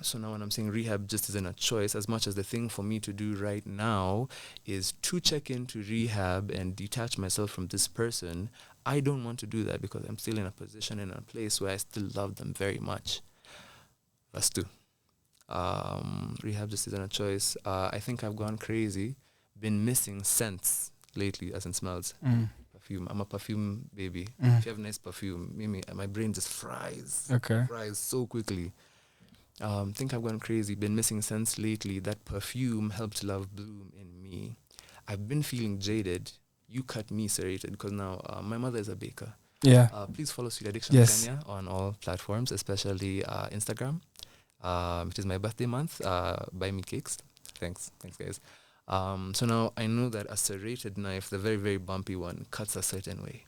So now when I'm saying rehab just isn't a choice, as much as the thing for me to do right now is to check into rehab and detach myself from this person, I don't want to do that because I'm still in a position, in a place where I still love them very much. Verse 2. Rehab just isn't a choice. I think I've gone crazy, been missing scents lately, as in smells. Perfume. I'm a perfume baby. If you have nice perfume, my brain just fries. Okay. Fries so quickly. Think I've gone crazy, been missing scents lately. That perfume helped love bloom in me. I've been feeling jaded. You cut me serrated because now my mother is a baker. Yeah. Please follow Sweet Addiction Kenya on all platforms, especially Instagram. It is my birthday month. Buy me cakes. Thanks guys. So now I know that a serrated knife, the very, very bumpy one, cuts a certain way.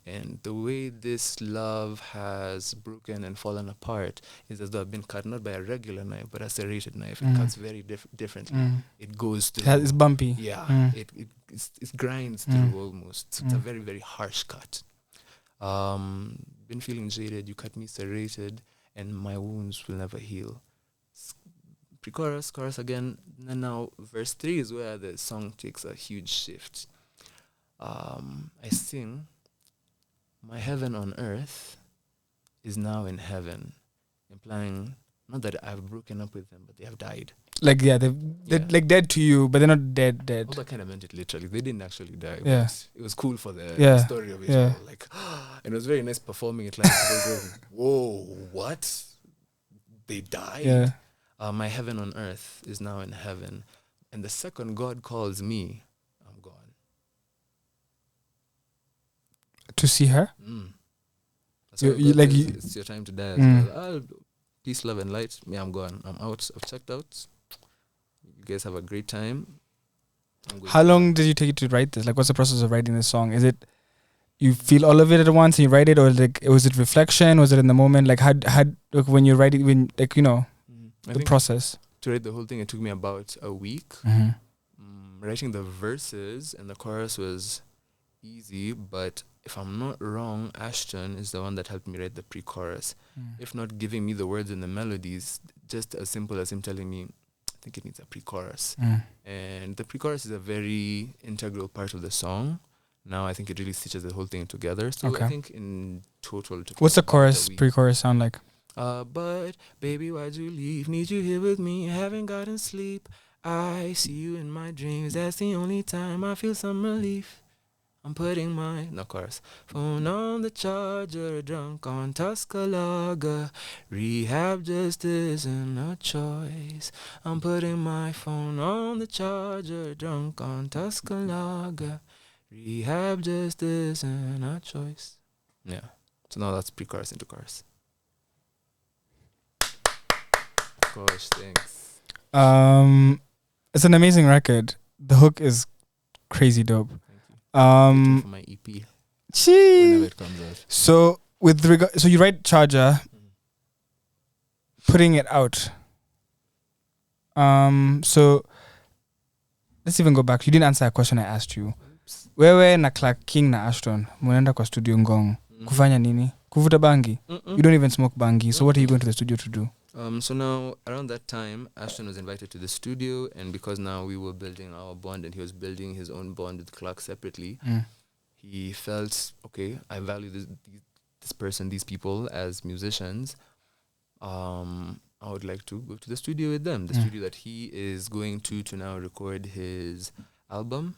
And the way this love has broken and fallen apart is as though I've been cut not by a regular knife, but a serrated knife. It cuts very differently. It goes through. It's bumpy. Yeah. It grinds through almost. So it's a very, very harsh cut. Been feeling jaded. You cut me serrated, and my wounds will never heal. Pre-chorus, chorus again. And now verse 3 is where the song takes a huge shift. I sing, my heaven on earth is now in heaven, implying not that I've broken up with them, but they have died. Like they're like dead to you, but they're not dead. Although I kind of meant it literally. They didn't actually die, Yeah. but it was cool for the Yeah. story of it Yeah. all. Like, and it was very nice performing it. Like, people go, whoa, what? They died? Yeah. My heaven on earth is now in heaven. And the second God calls me, I'm gone. To see her. That's You- how you God like says, you- it's your time to die as Mm. well. Peace, love, and light. Me, I'm gone. I'm out. I've checked out. You guys have a great time. I'm going How to- long did you take to write this? Like, what's the process of writing this song? Is it you feel all of it at once and you write it, or like was it reflection? Was it in the moment? Like, how like when you write it, when like I the think process. to write the whole thing, it took me about a week. Mm-hmm. Writing the verses and the chorus was easy, but if I'm not wrong, Ashton is the one that helped me write the pre-chorus. If not giving me the words and the melodies, just as simple as him telling me, I think it needs a pre-chorus. And the pre-chorus is a very integral part of the song. Now I think it really stitches the whole thing together. So Okay. I think in total, it took What's me the about a chorus, week. pre-chorus sound like? But baby, why'd you leave? Need you here with me, haven't gotten sleep. I see you in my dreams, that's the only time I feel some relief. I'm putting my, no chorus, phone on the charger, drunk on Tuscaloosa. Rehab just isn't a choice. I'm putting my phone on the charger, drunk on Tuscaloosa. Rehab just isn't a choice. Yeah. So now that's pre-chorus into chorus. Gosh, thanks. It's an amazing record. The hook is crazy dope. Waiting for my EP whenever Gee. it comes out. So with regard, so you write Charger, putting it out. So let's even go back. You didn't answer a question I asked you. Wewe na Clark King na Ashton munaenda kwa studio Ngong kufanya nini? Kuvuta bangi? You don't even smoke bangi. So what are you going to the studio to do? So now around that time, Ashton was invited to the studio, and because now we were building our bond and he was building his own bond with Clark separately, he felt, okay, I value this person, these people as musicians. I would like to go to the studio with them, the studio that he is going to now record his album.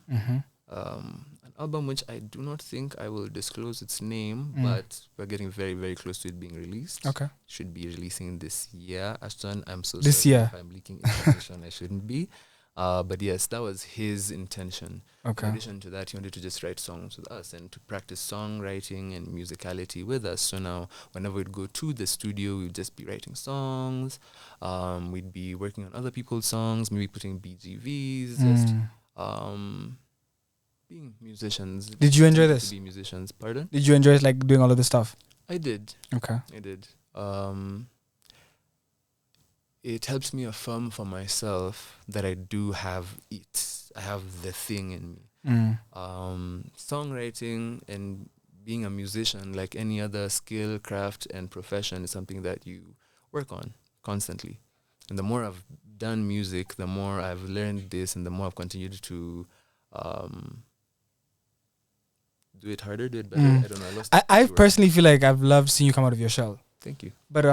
An album which I do not think I will disclose its name, but we're getting very, very close to it being released. Okay. Should be releasing this year. Ashton, I'm so This sorry year. if I'm leaking information I shouldn't be. But yes, that was his intention. Okay. In addition to that, he wanted to just write songs with us and to practice songwriting and musicality with us. So now, whenever we'd go to the studio, we'd just be writing songs. We'd be working on other people's songs, maybe putting BGVs, just being musicians. Did you enjoy this? To be musicians, pardon? Did you enjoy it, like doing all of this stuff? I did. Okay. I did. It helps me affirm for myself that I do have it. I have the thing in me. Songwriting and being a musician, like any other skill, craft, and profession, is something that you work on constantly. And the more I've done music, the more I've learned this, and the more I've continued to do it harder, do it better. I don't know. I personally feel like I've loved seeing you come out of your shell. Thank you. But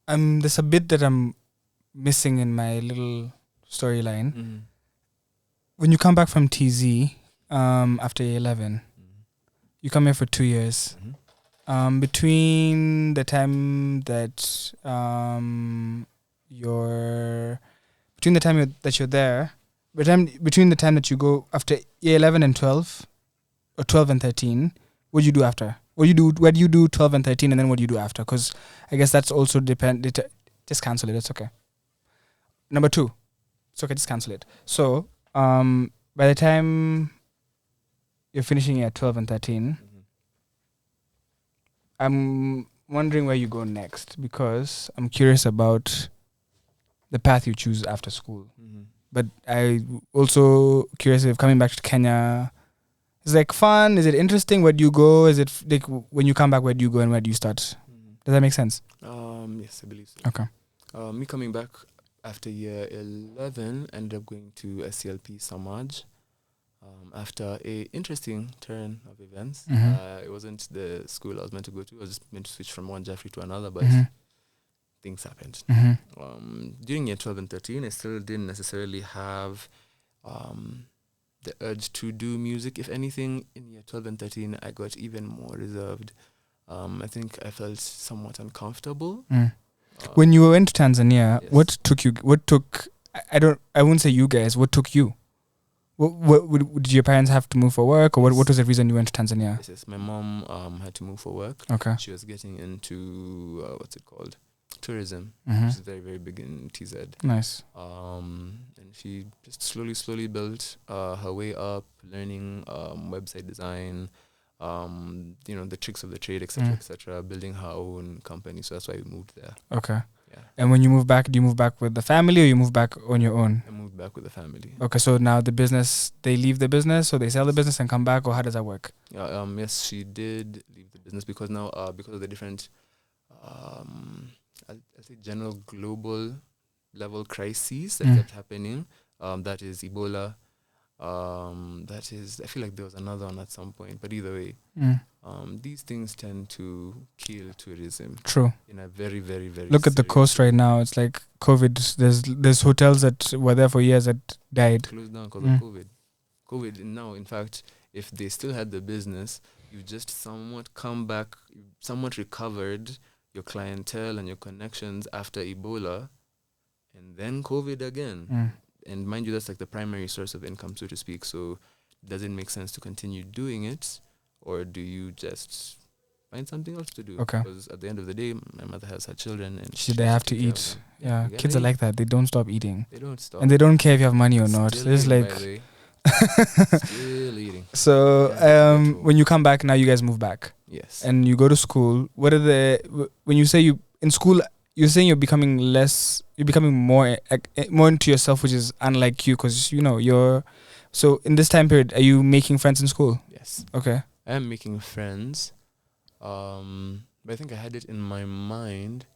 there's a bit that I'm missing in my little storyline. When you come back from TZ after year 11, you come here for 2 years. Between the time that you're there, between the time that you go after year 11 and 12, or 12 and 13, what do you do after? Where do you do 12 and 13, and then what do you do after? Because I guess that's also just cancel it. It's okay. Number 2, it's okay. Just cancel it. So by the time you're finishing at 12 and 13, I'm wondering where you go next, because I'm curious about the path you choose after school. But I also curious if coming back to Kenya is like fun. Is it interesting? Where do you go? Is it like when you come back, where do you go and where do you start? Does that make sense? Yes, I believe so. Okay. Me coming back after year 11, ended up going to SCLP Samaj. After a interesting turn of events, it wasn't the school I was meant to go to. I was just meant to switch from one Jeffrey to another, but things happened. Mm-hmm. During year 12 and 13, I still didn't necessarily have the urge to do music. If anything, in year 12 and 13, I got even more reserved. I think I felt somewhat uncomfortable. When you went to Tanzania, yes. what took you? What took? I wouldn't say you guys. What took you? What did your parents have to move for work, or what was the reason you went to Tanzania? Yes. My mom had to move for work. Okay. She was getting into what's it called? Tourism, Mm-hmm. which is very, very big in TZ. Nice. And she just slowly built her way up, learning website design, the tricks of the trade, etc., etc., building her own company. So that's why we moved there. Okay. Yeah. And when you move back, do you move back with the family or you move back on your own? I moved back with the family. Okay, so now the business, they leave the business, so they sell the business and come back, or how does that work? Yes, she did leave the business because now, because of the different, I'll say general global level crises that kept happening. That is Ebola. That is, I feel like there was another one at some point, but either way, these things tend to kill tourism. True. In a very, very, very. Look at the coast right now. It's like COVID. There's hotels that were there for years that died. Closed down because of COVID. COVID now, in fact, if they still had the business, you just somewhat come back, somewhat recovered your clientele and your connections after Ebola, and then COVID again. And mind you, that's like the primary source of income, so to speak. So does it make sense to continue doing it, or do you just find something else to do? Okay. Because at the end of the day, my mother has her children, and they have to eat. Yeah, kids are like that. They don't stop eating. They don't stop. And they don't care if you have money or not. Still It's eating, like... by the way. Still eating. So when you come back, now you guys move back. Yes. And you go to school. What are when you say you in school, you're saying you're becoming more into yourself, which is unlike you, because you're. So in this time period, are you making friends in school? Yes. Okay. I am making friends, but I think I had it in my mind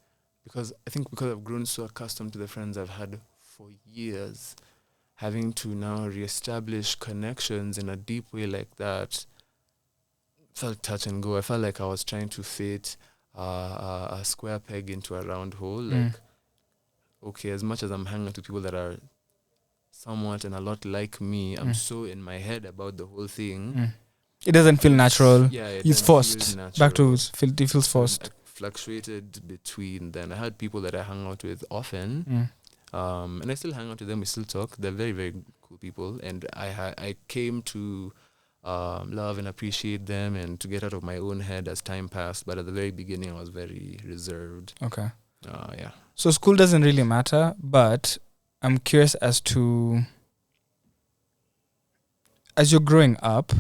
because I've grown so accustomed to the friends I've had for years, having to now reestablish connections in a deep way like that felt touch and go. I felt like I was trying to fit a square peg into a round hole. Like, okay, as much as I'm hanging out with people that are somewhat and a lot like me, I'm so in my head about the whole thing. It doesn't feel natural. Yeah, it's forced. Back to it feels forced. I fluctuated between them. I had people that I hung out with often, and I still hang out with them. We still talk. They're very, very cool people, and I came to love and appreciate them and to get out of my own head as time passed. But at the very beginning, I was very reserved. Okay. Yeah. So school doesn't really matter, but I'm curious as to, as you're growing up,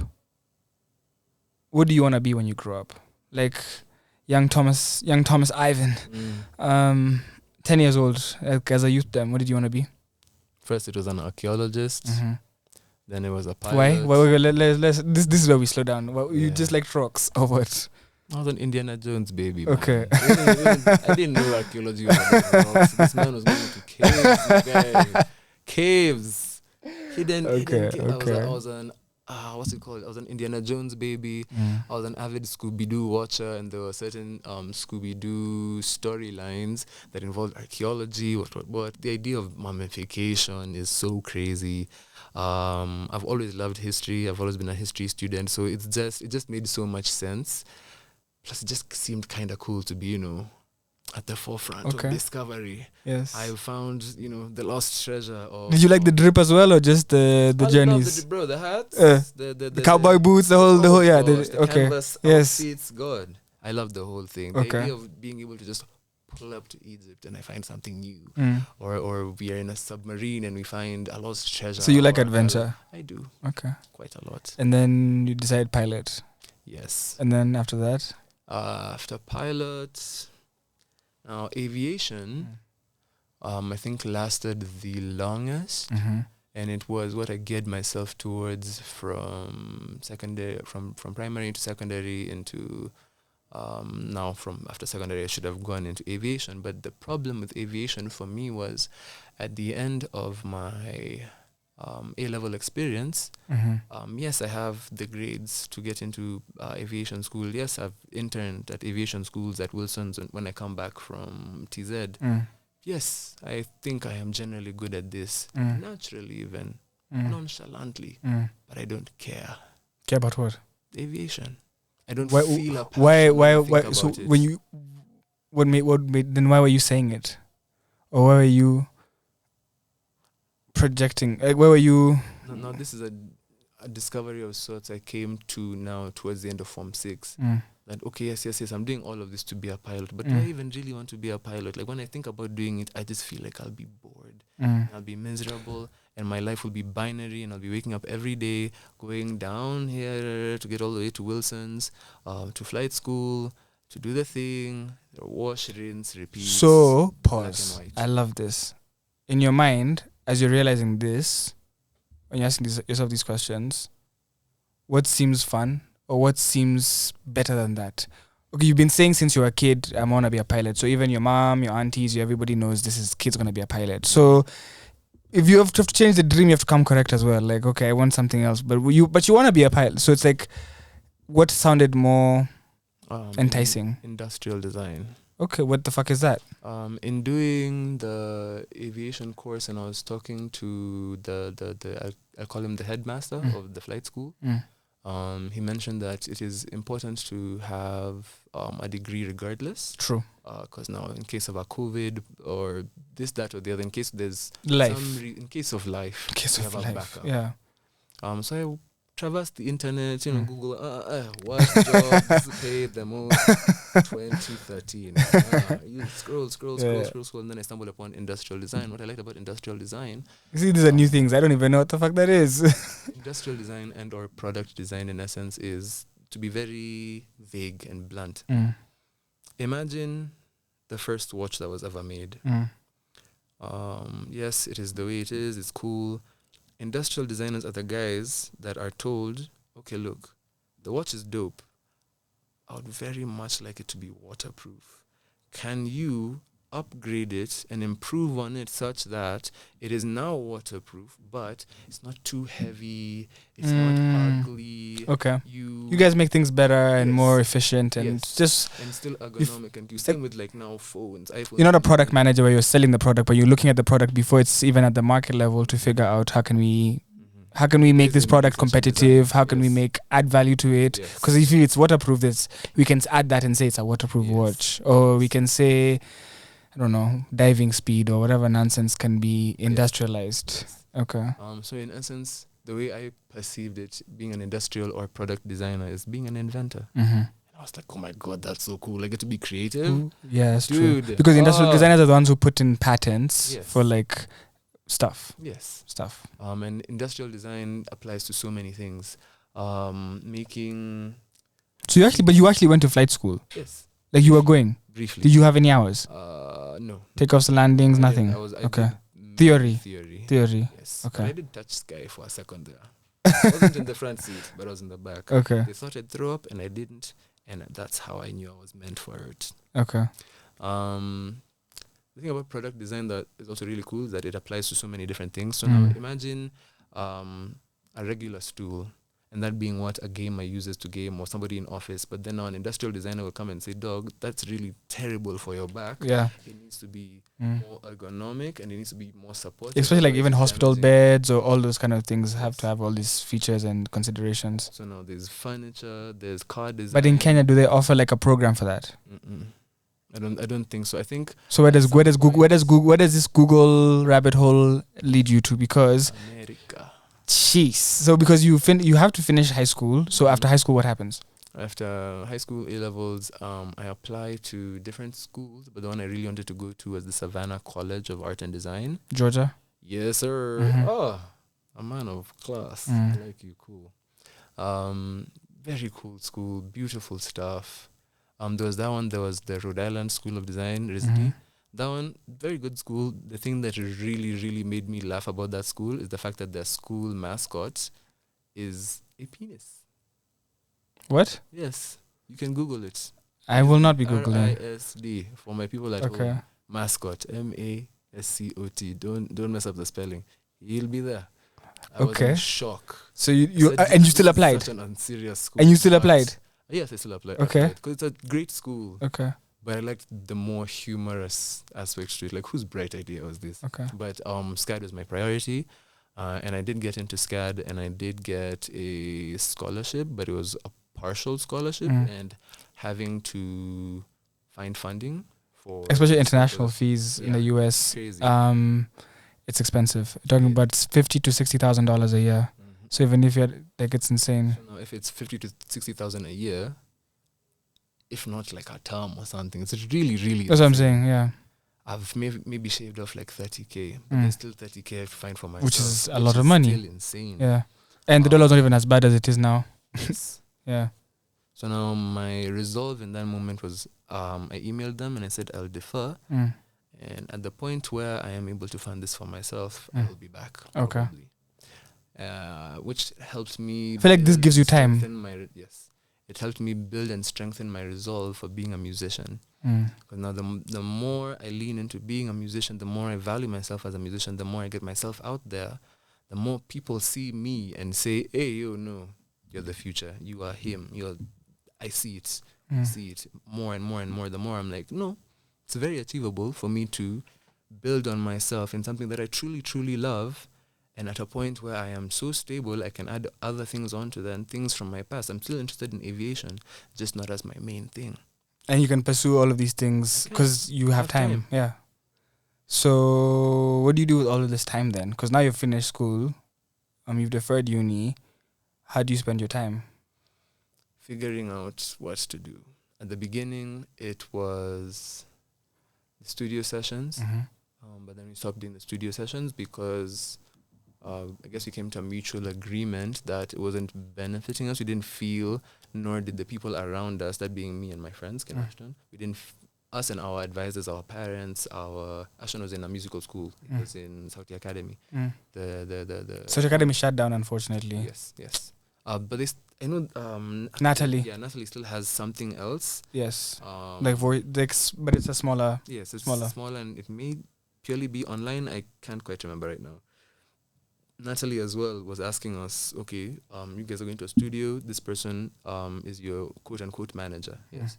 what do you want to be when you grow up? Like young Thomas Ivan, 10 years old, like as a youth then, what did you want to be? First, it was an archaeologist. Then it was a pilot. Why? This is where we slow down. You just like rocks or what? I was an Indiana Jones baby. Okay. I didn't know archaeology was about rocks. This man was going to caves, guy. Caves. Hidden caves. I was an what's it called? I was an Indiana Jones baby. I was an avid Scooby-Doo watcher, and there were certain Scooby-Doo storylines that involved archaeology. What? The idea of mummification is so crazy. I've always loved history. I've always been a history student, so it just made so much sense. Plus, it just seemed kind of cool to be, at the forefront of discovery. Yes. I found, the lost treasure. Did you like the drip as well, or just the journeys? The hats, the cowboy boots, the whole yeah. The canvas outfits. God, I love the whole thing. The idea of being able to just pull up to Egypt and I find something new, or we are in a submarine and we find a lost treasure. So you like adventure? I do. Okay. Quite a lot. And then you decide pilot. Yes. And then after that? After pilot, now aviation, I think lasted the longest, and it was what I geared myself towards from primary into secondary into now from after secondary I should have gone into aviation. But the problem with aviation for me was at the end of my A-level experience, Mm-hmm. yes, I have the grades to get into aviation school. Yes, I've interned at aviation schools at Wilson's when I come back from TZ. Yes, I think I am generally good at this, naturally even, nonchalantly, but I don't care. Care about what? Aviation. I don't feel a passion when I think about so it. when you what made then why were you saying it, or why were you projecting, like, where were you? No, this is a discovery of sorts I came to now towards the end of Form 6. That, okay, yes, I'm doing all of this to be a pilot, but do I even really want to be a pilot? Like, when I think about doing it, I just feel like I'll be bored. I'll be miserable, and my life will be binary, and I'll be waking up every day, going down here to get all the way to Wilson's, to flight school, to do the thing, wash, rinse, repeat. So, black and pause. white. I love this. In your mind, as you're realizing this, when you're asking yourself these questions, what seems fun or what seems better than that? Okay, you've been saying since you were a kid, I want to be a pilot. So even your mom, your aunties, everybody knows kid's going to be a pilot. So if you have to change the dream, you have to come correct as well. Like, okay, I want something else, but you want to be a pilot. So it's like, what sounded more enticing? Industrial design. Okay, what the fuck is that? In doing the aviation course, and I was talking to I call him the headmaster of the flight school. He mentioned that it is important to have a degree regardless. True. Because now, in case of a COVID or this, that, or the other, in case there's life, in case of life, you have a backup. Yeah. So I traverse the internet, Google, what jobs pay the most 2013. You scroll, and then I stumble upon industrial design. What I liked about industrial design... You see, these are new things. I don't even know what the fuck that is. Industrial design and or product design, in essence, is to be very vague and blunt. Imagine the first watch that was ever made. Yes, it is the way it is. It's cool. Industrial designers are the guys that are told, okay, look, the watch is dope. I would very much like it to be waterproof. Can you upgrade it and improve on it such that it is now waterproof, but it's not too heavy, it's not ugly. Okay. You guys make things better and more efficient and just... And still ergonomic. And you same with like now phones. iPhones. You're not a product manager where you're selling the product, but you're looking at the product before it's even at the market level to figure out how can we make this product competitive? How can we add value to it? Because if it's waterproof, we can add that and say it's a waterproof watch. Or we can say, I don't know, diving speed or whatever nonsense can be industrialized. Okay. So in essence, the way I perceived it, being an industrial or product designer is being an inventor. And I was like, oh my God, that's so cool. I get to be creative. Yeah, that's true. Because industrial designers are the ones who put in patents for like stuff. Yes. Stuff. And industrial design applies to so many things. Making... So you actually went to flight school? Yes. Like you were going? Briefly. Did you have any hours? No. Takeoffs, landings, nothing? Okay. Theory. Yes. Okay. But I did touch sky for a second there. I wasn't in the front seat, but I was in the back. Okay. They thought I'd throw up, and I didn't. And that's how I knew I was meant for it. Okay. The thing about product design that is also really cool is that it applies to so many different things. So now imagine a regular stool, and that being what a gamer uses to game, or somebody in office. But then now an industrial designer will come and say, dog, that's really terrible for your back. Yeah. It needs to be more ergonomic, and it needs to be more supportive. Especially like even hospital beds or all those kind of things have to have all these features and considerations. So now there's furniture, there's car design. But in Kenya, do they offer like a program for that? I don't think so. I think... So where does this Google rabbit hole lead you to? Because... America. Jeez. So because you have to finish high school. So after high school, what happens? After high school A-levels, I applied to different schools, but the one I really wanted to go to was the Savannah College of Art and Design. Georgia? Yes, sir. Oh, a man of class. I like you. Cool. Very cool school. Beautiful stuff. There was that one. There was the Rhode Island School of Design, RISD. That one, very good school. The thing that really, really made me laugh about that school is the fact that their school mascot is a penis. What? Yes. You can Google it. I will not be Googling. RISD for my people at home. Mascot. MASCOT. Don't mess up the spelling. He'll be there. I was in shock. So you and you still applied? Such an unserious school. And you still applied? Yes, I still applied. Okay. Because it's a great school. Okay. But I liked the more humorous aspects to it. Like, whose bright idea was this? Okay. But SCAD was my priority. And I did get into SCAD, and I did get a scholarship, but it was a partial scholarship, and having to find funding for... Especially international fees in the US. Crazy. It's expensive. Talking about $50,000 to $60,000 a year. So even if you're like, it's insane. So if it's 50 to 60,000 a year, if not like a term or something, it's really, really. That's what I'm saying. Yeah. I've maybe shaved off like 30K, but there's still 30K I have to find for myself, which is a lot of money. Still insane. Yeah, and the dollar's not even as bad as it is now. Yes. Yeah. So now my resolve in that moment was, I emailed them and I said I'll defer, and at the point where I am able to fund this for myself, I'll be back. Okay. Which helps me. I feel like this gives you time. It helped me build and strengthen my resolve for being a musician. Because now the more I lean into being a musician, the more I value myself as a musician, the more I get myself out there, the more people see me and say, hey, no, you're the future. You are him. I see it. I see it more and more and more. The more I'm like, no, it's very achievable for me to build on myself in something that I truly, truly love. And at a point where I am so stable, I can add other things onto that and things from my past. I'm still interested in aviation, just not as my main thing. And you can pursue all of these things because you have time. Yeah. So what do you do with all of this time then? Because now you've finished school, you've deferred uni. How do you spend your time? Figuring out what to do. At the beginning, it was the studio sessions. But then we stopped doing the studio sessions because... I guess we came to a mutual agreement that it wasn't benefiting us. We didn't feel, nor did the people around us, that being me and my friends, we didn't, us and our advisors, our parents, Ashton was in a musical school. It was in Saudi Academy. The Saudi Academy shut down, unfortunately. Yes. But I know Natalie. Yeah, Natalie still has something else. Yes. But it's a smaller. Yes, it's smaller, and it may purely be online. I can't quite remember right now. Natalie as well was asking us, okay, you guys are going to a studio. This person is your quote-unquote manager. Yes.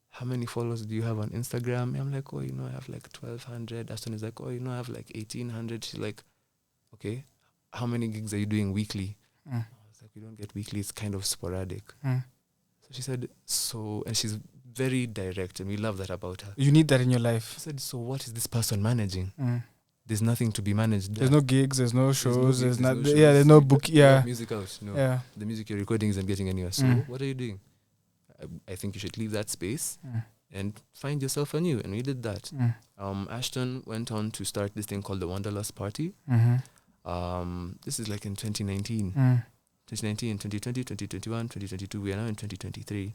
How many followers do you have on Instagram? I'm like, I have like 1,200. Ashton is like, I have like 1,800. She's like, okay, how many gigs are you doing weekly? I was like, we don't get weekly. It's kind of sporadic. So she said, and she's very direct, and we love that about her. You need that in your life. She said, so what is this person managing? There's nothing to be managed. There's no gigs, there's no shows, there's no book. Yeah. Music out. No. Yeah. The music you're recording isn't getting anywhere. So what are you doing? I think you should leave that space and find yourself anew. And we did that. Ashton went on to start this thing called the Wanderlust Party. This is like in 2019. 2019, 2020, 2021, 2022. We are now in 2023.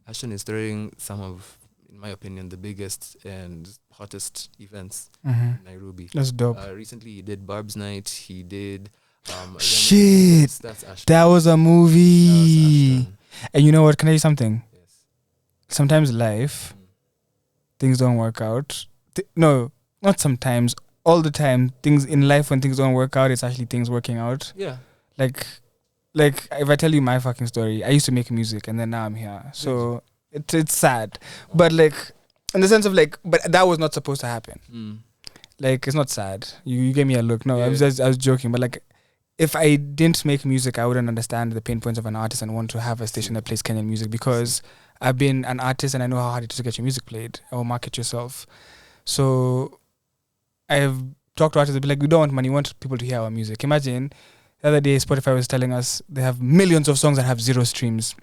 Ashton is throwing some of, in my opinion, the biggest and hottest events in Nairobi. That's dope. Recently, he did Barb's Night. He did... Shit! That was a movie! And you know what? Can I tell you something? Yes. Sometimes life, things don't work out. No, not sometimes. All the time, things in life, when things don't work out, it's actually things working out. Yeah. Like if I tell you my fucking story, I used to make music and then now I'm here. So... It's sad, but like in the sense of like, but that was not supposed to happen. Like, it's not sad. You gave me a look. No, I was joking. But like, if I didn't make music, I wouldn't understand the pain points of an artist and want to have a station that plays Kenyan music, because I've been an artist and I know how hard it is to get your music played or market yourself. So I've talked to artists, be like, we don't want money, we want people to hear our music. Imagine the other day Spotify was telling us they have millions of songs that have 0 streams.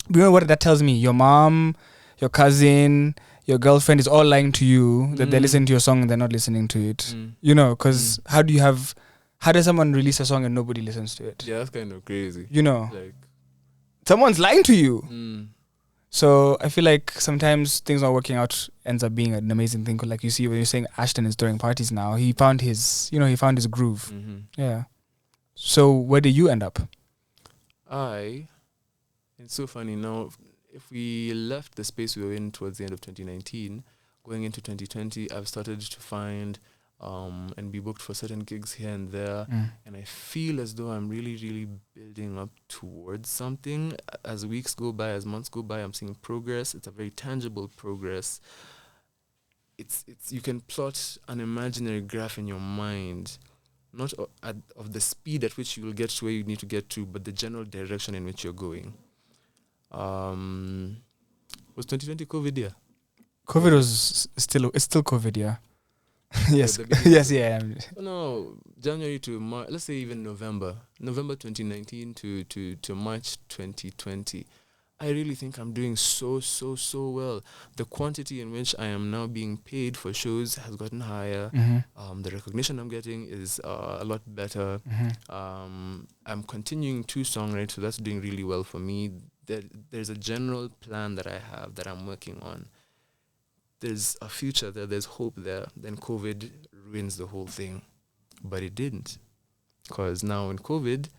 You know what that tells me? Your mom, your cousin, your girlfriend is all lying to you that they're listening to your song and they're not listening to it. You know, because how does someone release a song and nobody listens to it? Yeah, that's kind of crazy. You know, like, someone's lying to you. So I feel like sometimes things not working out ends up being an amazing thing. Like you see when you're saying Ashton is throwing parties now, he found his groove. Yeah. So where did you end up? It's so funny now. If we left the space we were in towards the end of 2019, going into 2020, I've started to find and be booked for certain gigs here and there. And I feel as though I'm really, really building up towards something. As weeks go by, as months go by, I'm seeing progress. It's a very tangible progress. It's you can plot an imaginary graph in your mind, not of the speed at which you will get to where you need to get to, but the general direction in which you're going. Was 2020 COVID year? COVID was still COVID, yeah. Yes, The beginning yes, of it. yeah. No, January to March, let's say even November 2019 to March 2020. I really think I'm doing so well. The quantity in which I am now being paid for shows has gotten higher. The recognition I'm getting is a lot better. I'm continuing to songwrite, so that's doing really well for me. There's a general plan that I have that I'm working on. There's a future there, there's hope there. Then COVID ruins the whole thing. But it didn't. Because now in COVID,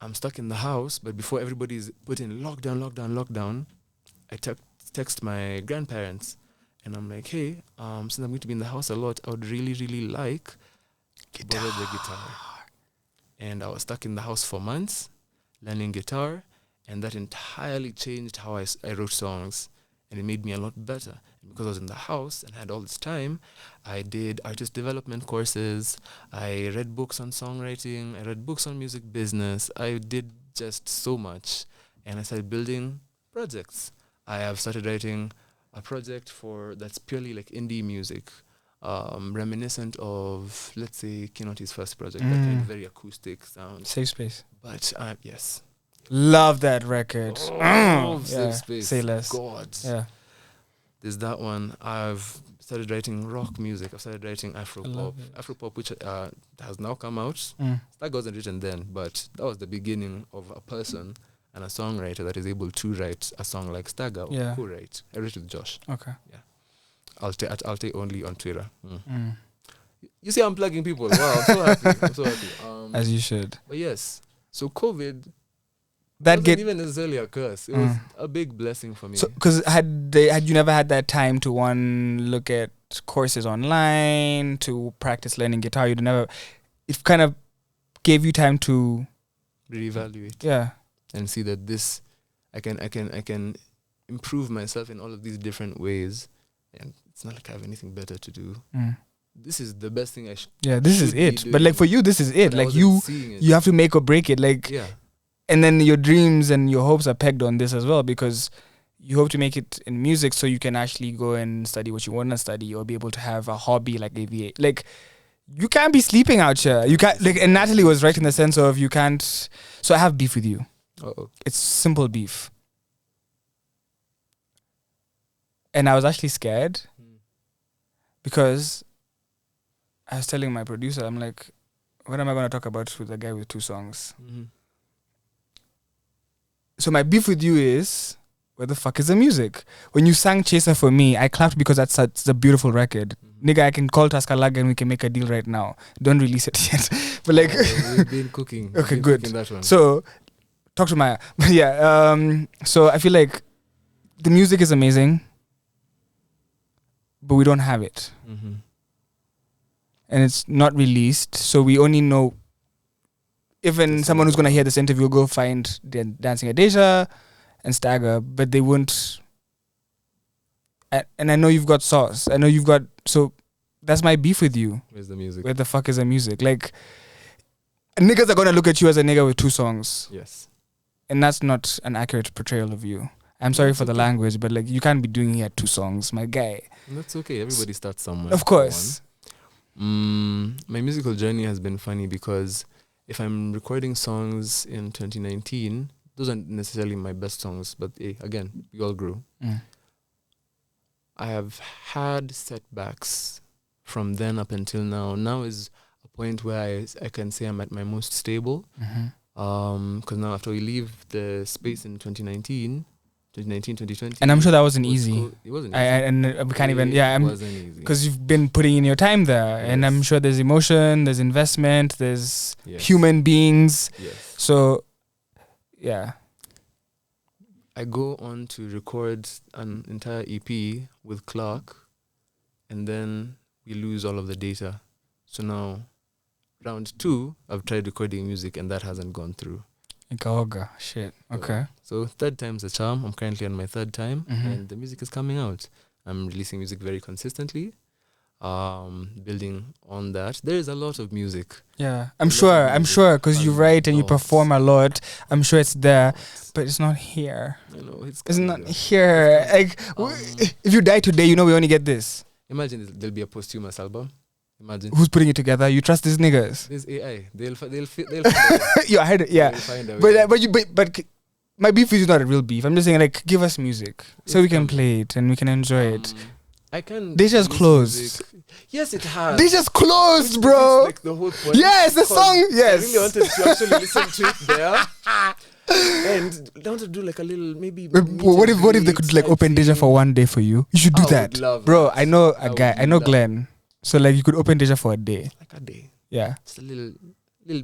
I'm stuck in the house, but before everybody's put in lockdown, I text my grandparents. And I'm like, hey, since I'm going to be in the house a lot, I would really, really like to borrow the guitar. And I was stuck in the house for months, learning guitar, and that entirely changed how I wrote songs. And it made me a lot better. And because I was in the house and had all this time, I did artist development courses. I read books on songwriting. I read books on music business. I did just so much. And I started building projects. I have started writing a project that's purely like indie music, reminiscent of, let's say, Kinoti's first project, that kind of very acoustic sound. Safe Space. But yes. Love that record. Safe Space. Say less. God. Yeah. There's that one. I've started writing rock music. I've started writing Afropop. Afropop, which has now come out. That wasn't written then, but that was the beginning of a person and a songwriter that is able to write a song like Stagger or co-write. I wrote with Josh. Okay. Yeah. I'll take only on Twitter. You see, I'm plugging people. Wow, I'm so happy. As you should. But yes, so COVID that wasn't even necessarily a curse. It was a big blessing for me. So, because had you never had that time to look at courses online, to practice learning guitar, it kind of gave you time to reevaluate. Yeah. And see that I can improve myself in all of these different ways, and it's not like I have anything better to do. This is the best thing this is it. But like for you, this is it. Like you have to make or break it. Like and then your dreams and your hopes are pegged on this as well, because you hope to make it in music so you can actually go and study what you want to study, or be able to have a hobby like AVA. Like, you can't be sleeping out here. You can't, like, and Natalie was right in the sense of you can't. So I have beef with you. It's simple beef. And I was actually scared because I was telling my producer, I'm like, what am I going to talk about with a guy with 2 songs? So my beef with you is, where the fuck is the music? When you sang Chaser for me, I clapped because that's a beautiful record. Nigga, I can call Taskalaga and we can make a deal right now. Don't release it yet. But like, we've been cooking. Okay, good. That one. So, talk to Maya. But yeah, so I feel like the music is amazing, but we don't have it. And it's not released, so we only know. Even someone who's going to hear this interview will go find Dancing at Deja and Stagger, but they won't. And I know you've got sauce. I know you've got. So that's my beef with you. Where's the music? Where the fuck is the music? Like, niggas are going to look at you as a nigga with 2 songs. Yes. And that's not an accurate portrayal of you. I'm sorry for the language, but like, you can't be doing here 2 songs, my guy. That's okay. Everybody starts somewhere. Of course. My musical journey has been funny because if I'm recording songs in 2019, those aren't necessarily my best songs, but again, we all grew. I have had setbacks from then up until now. Now is a point where I can say I'm at my most stable. Because now after we leave the space in 2019, 2020. And I'm sure that wasn't easy. It wasn't easy. And we can't even, it wasn't easy. Because you've been putting in your time there. Yes. And I'm sure there's emotion, there's investment, there's Yes. human beings. Yes. So, yeah. I go on to record an entire EP with Clark, and then we lose all of the data. So now, round 2, I've tried recording music and that hasn't gone through. Ikaoga. Shit. Okay. So third time's a charm. I'm currently on my third time Mhm. and the music is coming out. I'm releasing music very consistently. Building on that. There is a lot of music. Yeah, A I'm lot of sure, music. because you A write and you lot. perform a lot. I'm sure it's there, but it's not here. You know, it's It's coming not though. here. Like, if you die today, you know we only get this. Imagine there'll be a posthumous album. Imagine. Who's putting it together? You trust these niggas? There's AI. They'll find a way. You heard it, yeah. They'll find a way. But my beef is not a real beef. I'm just saying, like, give us music so It's we can coming. play it and we can enjoy it. I can. They just release closed. music. Yes, it has. They just closed, Which bro. is like the whole point. Yes, the Because song. Yes. I really wanted to actually listen to it there. And I want to do like a little maybe. What if they could like open Deja for one day for you? You should do I would that, love bro. that. I know I a guy. would I know love Glenn. So like you could open Deja for a day. Like a day. Yeah. Just a little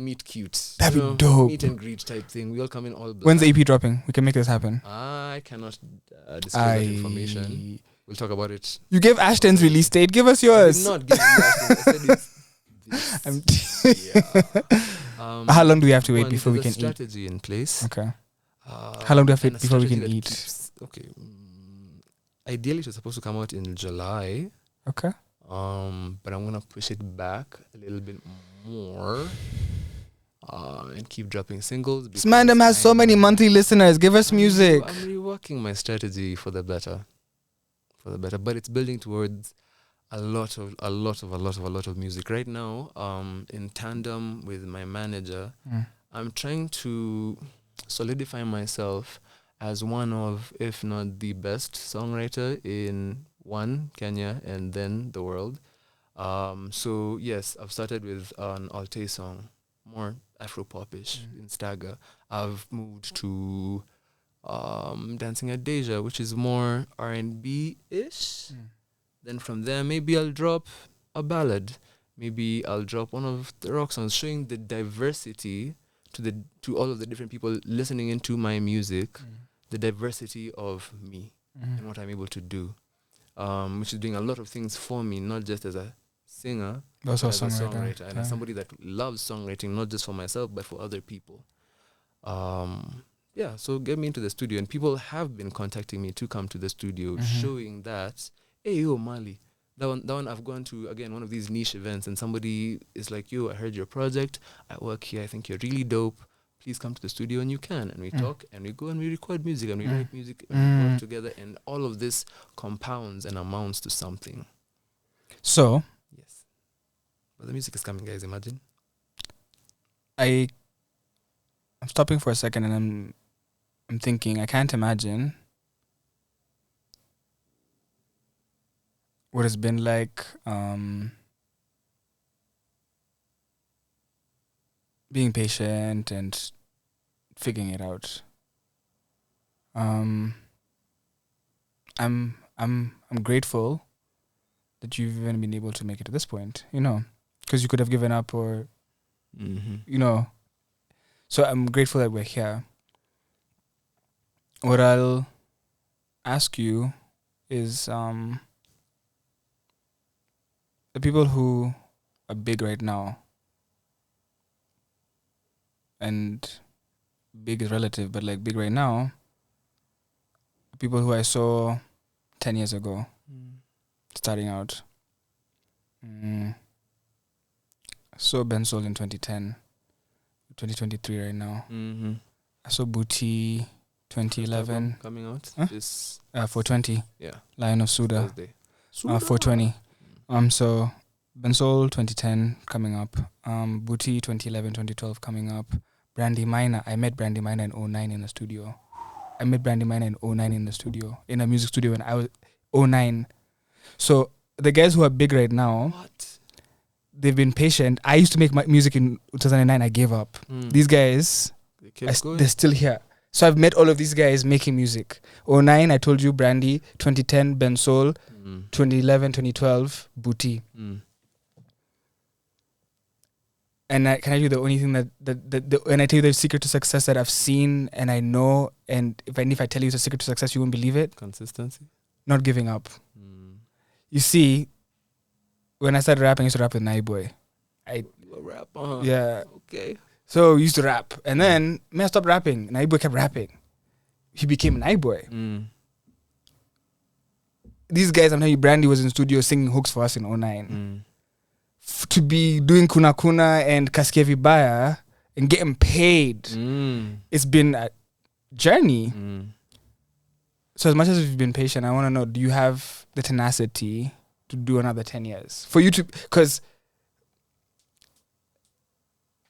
meet cute. That'd you be know, dope. Meet and greet type thing. We all come in all black. When's the EP dropping? We can make this happen. I cannot disclose that information. We'll talk about it. You gave Ashton's release date. Give us I yours. did not give you that. I said it's I'm this. Yeah. How long do we have to wait One, before we there's can a eat? strategy in place. Okay. How long do we have to and wait a before we strategy can that eat? Okay. Ideally, it was supposed to come out in July. Okay. But I'm gonna push it back a little bit more. And keep dropping singles. This man them has so many monthly listeners. Give us music. I'm reworking my strategy for the better. But it's building towards a lot of music right now. In tandem with my manager, I'm trying to solidify myself as one of, if not the best songwriter in Kenya and then the world. So yes, I've started with an Alte song, more Afro-popish in Stagger. I've moved to Dancing at Deja, which is more R&B-ish. Then from there, maybe I'll drop a ballad. Maybe I'll drop one of the rock songs, showing the diversity to all of the different people listening into my music, the diversity of me and what I'm able to do, which is doing a lot of things for me, not just as a singer, but as a songwriter, and yeah. as somebody that loves songwriting, not just for myself, but for other people. Yeah, so get me into the studio, and people have been contacting me to come to the studio, showing that, hey, yo, Maali, that one I've gone to, again, one of these niche events, and somebody is like, yo, I heard your project, I work here, I think you're really dope, please come to the studio, and you can, and we talk, and we go and we record music, and we write music, and we work together, and all of this compounds and amounts to something. So, yes. But the music is coming, guys, imagine. I'm stopping for a second, and I'm thinking, I can't imagine what it's been like being patient and figuring it out. I'm grateful that you've even been able to make it to this point, because you could have given up or, So I'm grateful that we're here. What I'll ask you is the people who are big right now, and big is relative, but like big right now, people who I saw 10 years ago, starting out. I saw Ben Sol in 2010, 2023 right now. I saw Booty 2011. Coming out this 420. Yeah. Lion of Suda. Thursday. 420. So Ben Sol 2010 coming up. Booty 2011, 2012 coming up. Brandy Minor. I met Brandy Minor in 2009 in the studio. In a music studio when I was 2009. So the guys who are big right now, they've been patient. I used to make my music in 2009. I gave up. These guys, they're still here. So I've met all of these guys making music. 2009, I told you, Brandy. 2010, Ben Sol. 2011, 2012, Booty. And can I tell you the only thing that when I tell you the secret to success that I've seen and I know, and if I tell you it's a secret to success, you won't believe it. Consistency. Not giving up. You see, when I started rapping, I used to rap with Naiboy. You a rapper? Yeah. Okay. So we used to rap. And then, I stopped rapping. Naiboy kept rapping. He became Naiboy. These guys, I'm telling you, Brandy was in studio singing hooks for us in 09. To be doing Kuna Kuna and Kasikia Vibaya and getting paid, it's been a journey. So as much as we've been patient, I want to know, do you have the tenacity to do another 10 years? For you to, because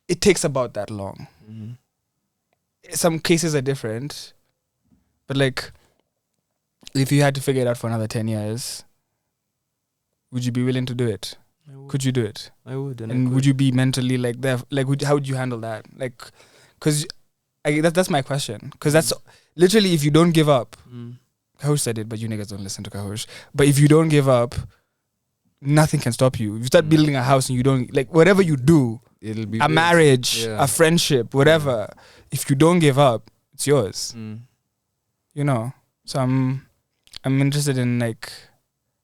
it takes about that long. Some cases are different, but like, if you had to figure it out for another 10 years, would you be willing to do it? Could you do it? I would. And would you be mentally like there? Like, how would you handle that? Like, because that's my question. Because that's literally, if you don't give up, Kahosh said it, but you niggas don't listen to Kahosh. But if you don't give up, nothing can stop you. If you start building a house and you don't, like, whatever you do, it'll be a marriage, a friendship, whatever, if you don't give up, it's yours. You know? So I'm interested in, like,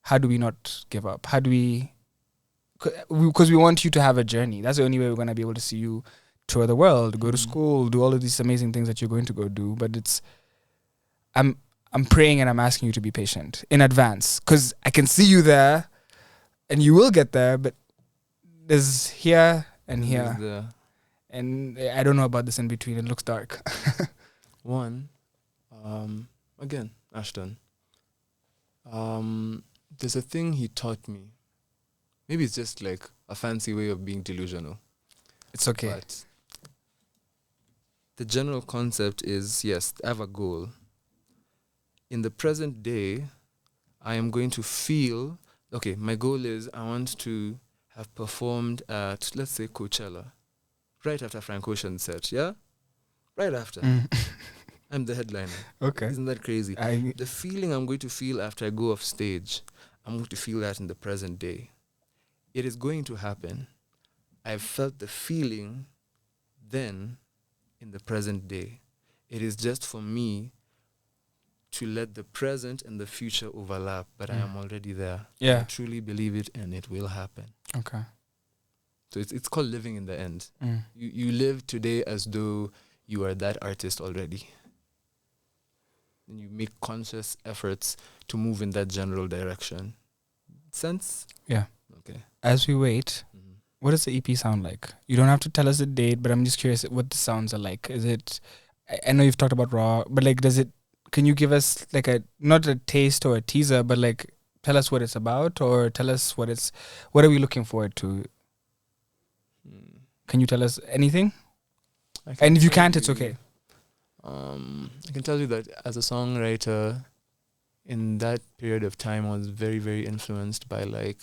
how do we not give up? How do we... Because we want you to have a journey. That's the only way we're going to be able to see you tour the world, go to school, do all of these amazing things that you're going to go do. But it's... I'm praying and I'm asking you to be patient in advance. Because I can see you there and you will get there, but there's here and here. And I don't know about this in between. It looks dark. One, again, Ashton. There's a thing he taught me. Maybe it's just like a fancy way of being delusional. It's okay. But the general concept is, yes, I have a goal. In the present day, I am going to feel, okay, my goal is I want to have performed at, let's say, Coachella, right after Frank Ocean's set, yeah? Right after. I'm the headliner. Okay. Isn't that crazy? The feeling I'm going to feel after I go off stage, I'm going to feel that in the present day. It is going to happen. I've felt the feeling then in the present day. It is just for me to let the present and the future overlap, but I am already there. Yeah. I truly believe it and it will happen. Okay. So it's called living in the end. You live today as though you are that artist already. And you make conscious efforts to move in that general direction. Sense? Yeah. Okay. As we wait, what does the EP sound like? You don't have to tell us the date, but I'm just curious what the sounds are like. Is it, I know you've talked about raw, but like, can you give us like not a taste or a teaser, but like tell us what it's about, or tell us what are we looking forward to? Can you tell us anything? And if you can't, it's okay. I can tell you that as a songwriter, in that period of time, I was very, very influenced by like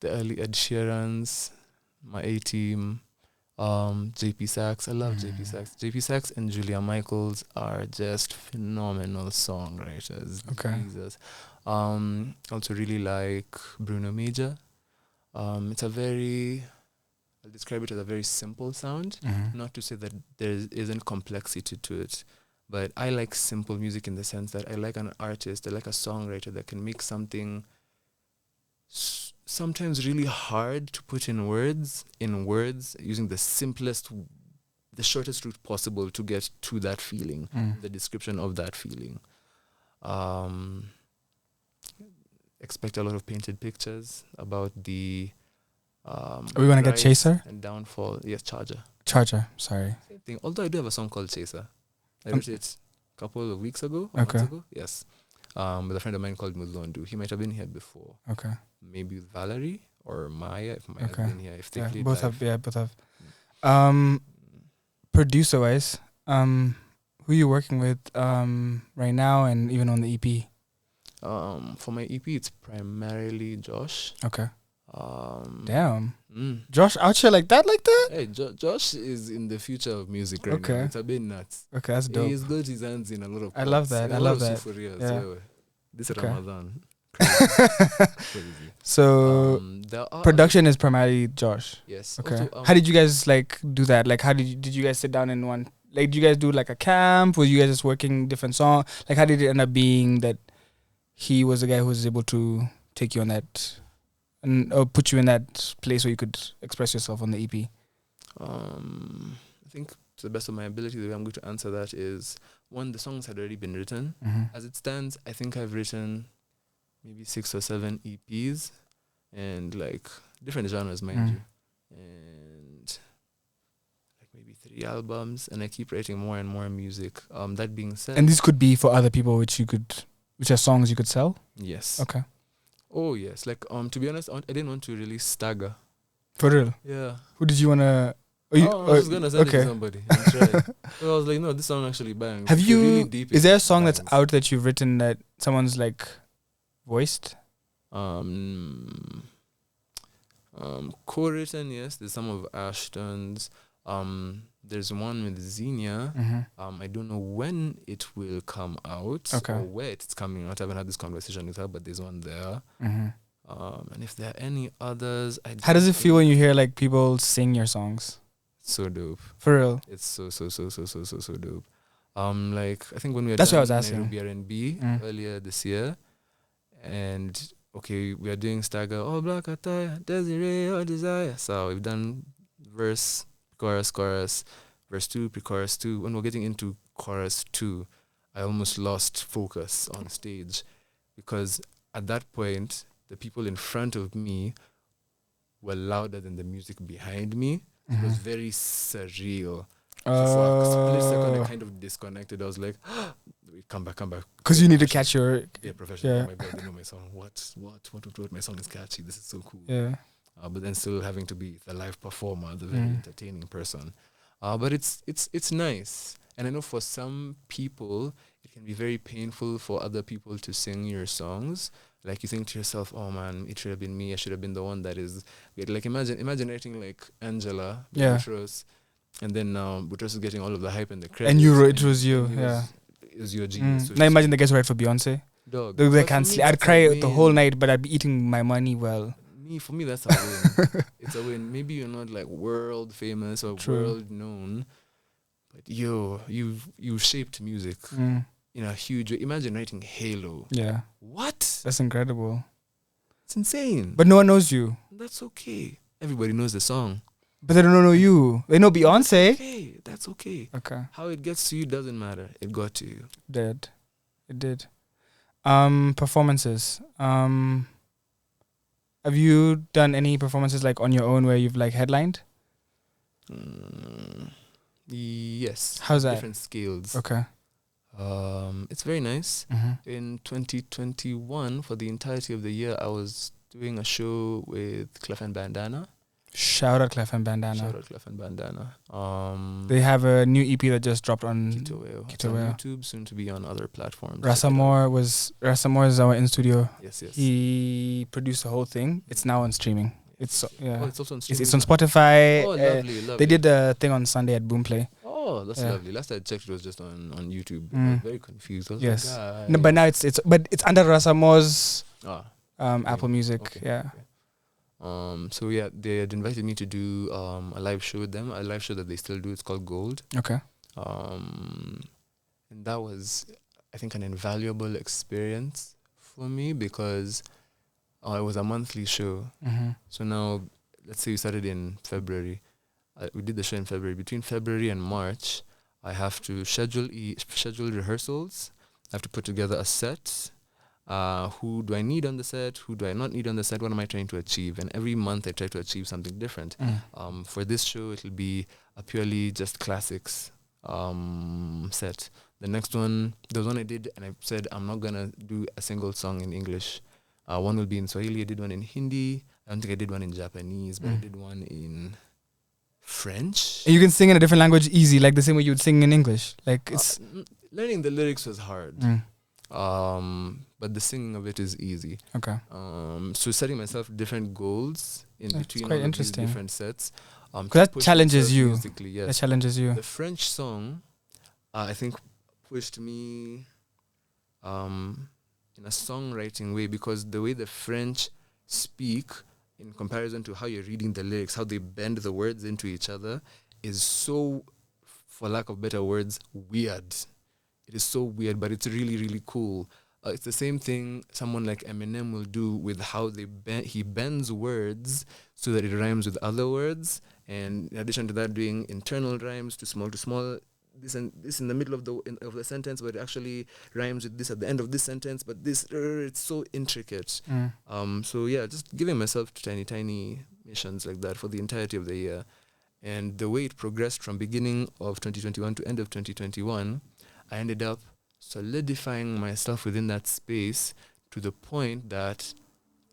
the early Ed Sheerans, my A-Team, JP Sax. I love JP Sax. JP Sax and Julia Michaels are just phenomenal songwriters. Okay. Jesus. Also really like Bruno Major. It's a very... I'll describe it as a very simple sound. Not to say that there isn't complexity to it, but I like simple music in the sense that I like an artist, I like a songwriter that can make something sometimes really hard to put in words, using the simplest, the shortest route possible to get to that feeling, the description of that feeling. Expect a lot of painted pictures about the are we going to get Chaser? And downfall. Yes, Charger. Sorry. Same thing. Although I do have a song called Chaser. I wrote it a couple of weeks ago. Okay. Months ago. Yes. With a friend of mine called Muzondu. He might have been here before. Okay. Maybe with Valerie or Maya, if Maya has been here. If they played both live. both have. Producer wise, who are you working with right now and even on the EP? For my EP, it's primarily Josh. Okay. Damn. Josh out here like that? Hey, Josh is in the future of music right now. It's a bit nuts. Okay, that's dope. He's got his hands in a lot of pots. I love that. Yeah. This Ramadan. Crazy. So production is primarily Josh. Yes. Okay. Also, how did you guys like do that? Like, how did you guys sit down in one? Like, did you guys do like a camp? Were you guys just working different songs? Like, how did it end up being that he was the guy who was able to take you on that or put you in that place where you could express yourself on the EP? I think to the best of my ability, the way I'm going to answer that is, one, the songs had already been written. As it stands, I think I've written maybe 6 or 7 EPs, and like different genres, mind you, and like maybe 3 albums, and I keep writing more and more music. That being said, And these could be for other people, which are songs you could sell. yes. Okay. Oh yes, like to be honest, I didn't want to release Stagger. For real. Yeah. Who did you wanna? I was just gonna send it to somebody and try. So I was like, no, this song actually bangs. Have you? Really deep, is there a song bangs. that's out that you've written that someone's like voiced? Co-written, yes. There's some of Ashton's. There's one with Xenia. I don't know when it will come out or where it's coming out. I haven't had this conversation with her, but there's one there. And if there are any others, how does it feel when you hear like people sing your songs? It's so dope. For real. It's so dope. Like I think when we were that's what I was done asking. Nairobi R&B earlier this year, and okay, we are doing Stagger, oh black attire, Desiree, or desire. So we've done verse, chorus, verse 2, pre-chorus 2. When we're getting into chorus 2, I almost lost focus on stage, because at that point the people in front of me were louder than the music behind me. It was very surreal. So for a split second, I kind of disconnected. I was like, wait, come back. Because you need to catch your... Yeah, professional. Yeah. Oh my God, they know my song. What? My song is catchy. This is so cool. Yeah. But then still having to be the live performer, the very entertaining person. But it's nice. And I know for some people, it can be very painful for other people to sing your songs. Like you think to yourself, oh man, it should have been me. I should have been the one that is... Like imagine writing like Angela, Boutros, and then Boutros is getting all of the hype and the credit. And it was you, yeah. It was your genius. So now imagine the guys who write for Beyonce. Dog. They can't sleep. I'd cry the whole night, but I'd be eating my money well. For me, that's a win. It's a win. Maybe you're not like world famous or world known, but you shaped music in a huge way. Imagine writing Halo. Yeah. What? That's incredible. It's insane. But no one knows you. That's okay. Everybody knows the song. But they don't know you. They know Beyonce. That's okay. Okay. How it gets to you doesn't matter. It got to you. It did. Performances. Have you done any performances like on your own where you've like headlined? Yes. How's that? Different scales. Okay. It's very nice. In 2021, for the entirety of the year, I was doing a show with Clef and Bandana. Shout out Clef and Bandana. They have a new EP that just dropped on Kitoweo. It's on YouTube, soon to be on other platforms. Rasamore is our in studio. Yes. He produced the whole thing. It's now on streaming. It's it's also on streaming. It's on Spotify. Oh, lovely. They did a thing on Sunday at Boomplay. Oh, that's lovely. Last I checked, it was just on YouTube. I was very confused. I was like, no, but now it's under Rasamore's Apple Music. Okay. Yeah. Okay. So yeah, they had invited me to do a live show with them, a live show that they still do. It's called Gold. Okay. And that was, I think, an invaluable experience for me because it was a monthly show. So now, let's say we started in February. We did the show in February. Between February and March, I have to schedule rehearsals. I have to put together a set. Who do I need on the set? Who do I not need on the set? What am I trying to achieve? And every month I try to achieve something different. For this show, it'll be a purely just classics set. The next one, there was one I did, and I said I'm not gonna do a single song in English. One will be in Swahili. I did one in Hindi. I don't think I did one in Japanese, but I did one in French. And you can sing in a different language easy, like the same way you would sing in English. Like it's learning the lyrics was hard. But the singing of it is easy. Okay. So setting myself different goals in between all of these different sets. Because that challenges you. Yes. That challenges you. The French song, I think, pushed me in a songwriting way because the way the French speak in comparison to how you're reading the lyrics, how they bend the words into each other is so, for lack of better words, weird. It is so weird, but it's really, really cool. it's the same thing someone like Eminem will do with how he bends words so that it rhymes with other words, and in addition to that, doing internal rhymes to small. This and this in the middle of the sentence, but it actually rhymes with this at the end of this sentence. But this, it's so intricate. So yeah, just giving myself tiny missions like that for the entirety of the year, and the way it progressed from beginning of 2021 to end of 2021, I ended up solidifying myself within that space to the point that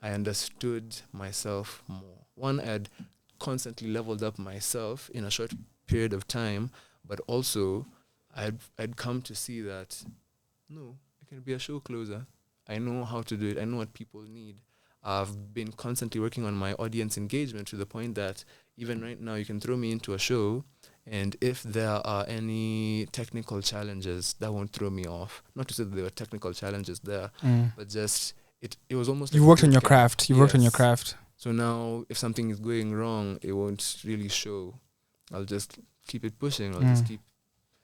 I understood myself more. One, I'd constantly leveled up myself in a short period of time. But also, I'd come to see that, no, I can be a show closer. I know how to do it. I know what people need. I've been constantly working on my audience engagement to the point that even right now, you can throw me into a show, and if there are any technical challenges, that won't throw me off. Not to say that there were technical challenges there, but just, it was almost like... You worked on your craft. You worked on your craft. So now, if something is going wrong, it won't really show. I'll just keep it pushing. I'll just keep,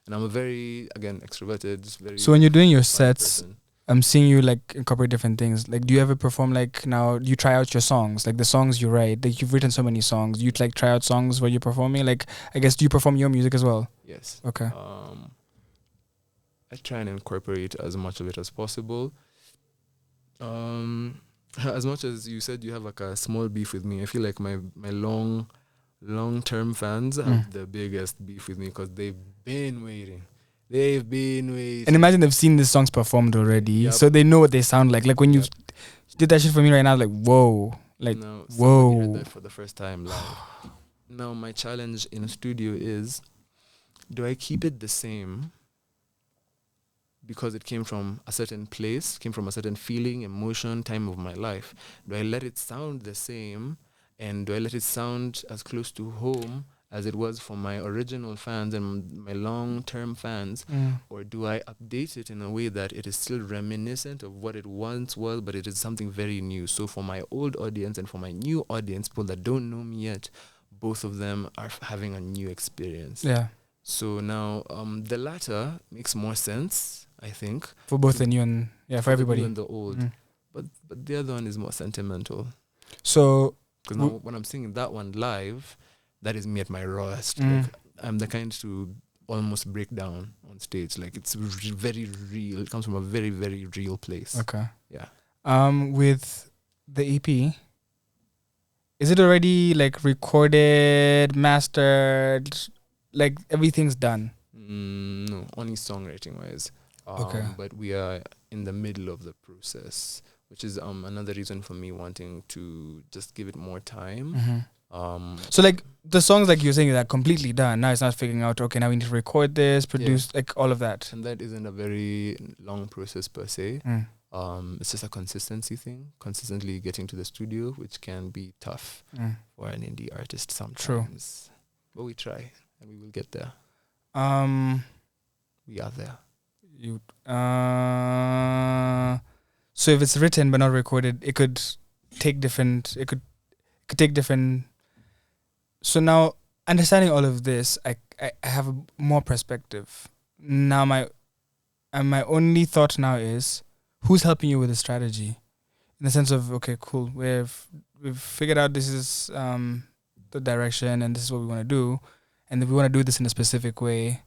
and I'm a very, again, extroverted, very. So when you're doing your sets, person. I'm seeing you like incorporate different things. Like, do you ever perform, like, now you try out your songs, like the songs you write? Like, you've written so many songs. You like try out songs while you're performing. Like, I guess, do you perform your music as well? Yes. Okay. I try and incorporate as much of it as possible. As much as you said you have like a small beef with me, I feel like my long-term fans have the biggest beef with me because they've been waiting. And imagine they've seen these songs performed already, so they know what they sound like. Like when you did that shit for me right now, like, whoa. Like, no, whoa. Heard that for the first time live. Now, my challenge in a studio is, do I keep it the same because it came from a certain place, came from a certain feeling, emotion, time of my life? Do I let it sound the same? And do I let it sound as close to home as it was for my original fans and my long-term fans? Or do I update it in a way that it is still reminiscent of what it once was, but it is something very new? So for my old audience and for my new audience, people that don't know me yet, both of them are having a new experience. Yeah. So now the latter makes more sense, I think. For both the new and, for everybody. The new and the old. But the other one is more sentimental. So... Because now when I'm singing that one live, that is me at my rawest. Like, I'm the kind to almost break down on stage. Like, it's very real. It comes from a very, very real place. Okay. Yeah. With the EP, is it already like recorded, mastered, like everything's done? No, only songwriting wise. Okay. But we are in the middle of the process, which is another reason for me wanting to just give it more time. So like the songs, like you're saying, are completely done. Now it's not figuring out, okay, now we need to record this, produce, like all of that. And that isn't a very long process per se. It's just a consistency thing, consistently getting to the studio, which can be tough for an indie artist sometimes. True. But we try and we will get there. We are there. So if it's written but not recorded, it could take different. So now, understanding all of this, I have a more perspective. Now my only thought now is, who's helping you with the strategy? In the sense of, okay, cool, we've figured out this is the direction and this is what we want to do, and if we want to do this in a specific way,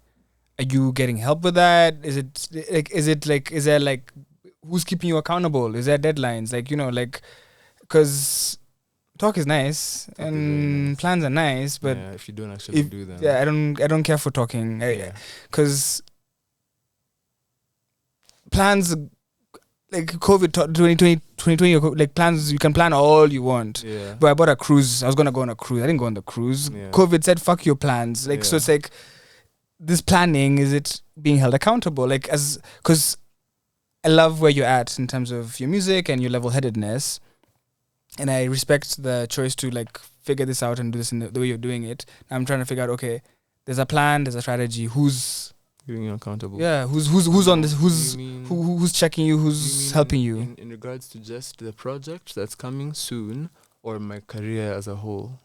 are you getting help with that? Is there like who's keeping you accountable? Is there deadlines? Like, you know, like, because talk is nice and nice. Plans are nice, but if you don't actually do them, I don't care for talking, because plans like COVID 2020, like plans, you can plan all you want. But I bought a cruise. I was gonna go on a cruise. I didn't go on the cruise. COVID said fuck your plans. Like so, it's like this planning, is it being held accountable? Like because I love where you're at in terms of your music and your level-headedness. And I respect the choice to like figure this out and do this in the way you're doing it. I'm trying to figure out, okay, there's a plan, there's a strategy. Who's giving you accountable? Yeah, who's on this? Who's checking you? Who's helping you? In regards to just the project that's coming soon, or my career as a whole?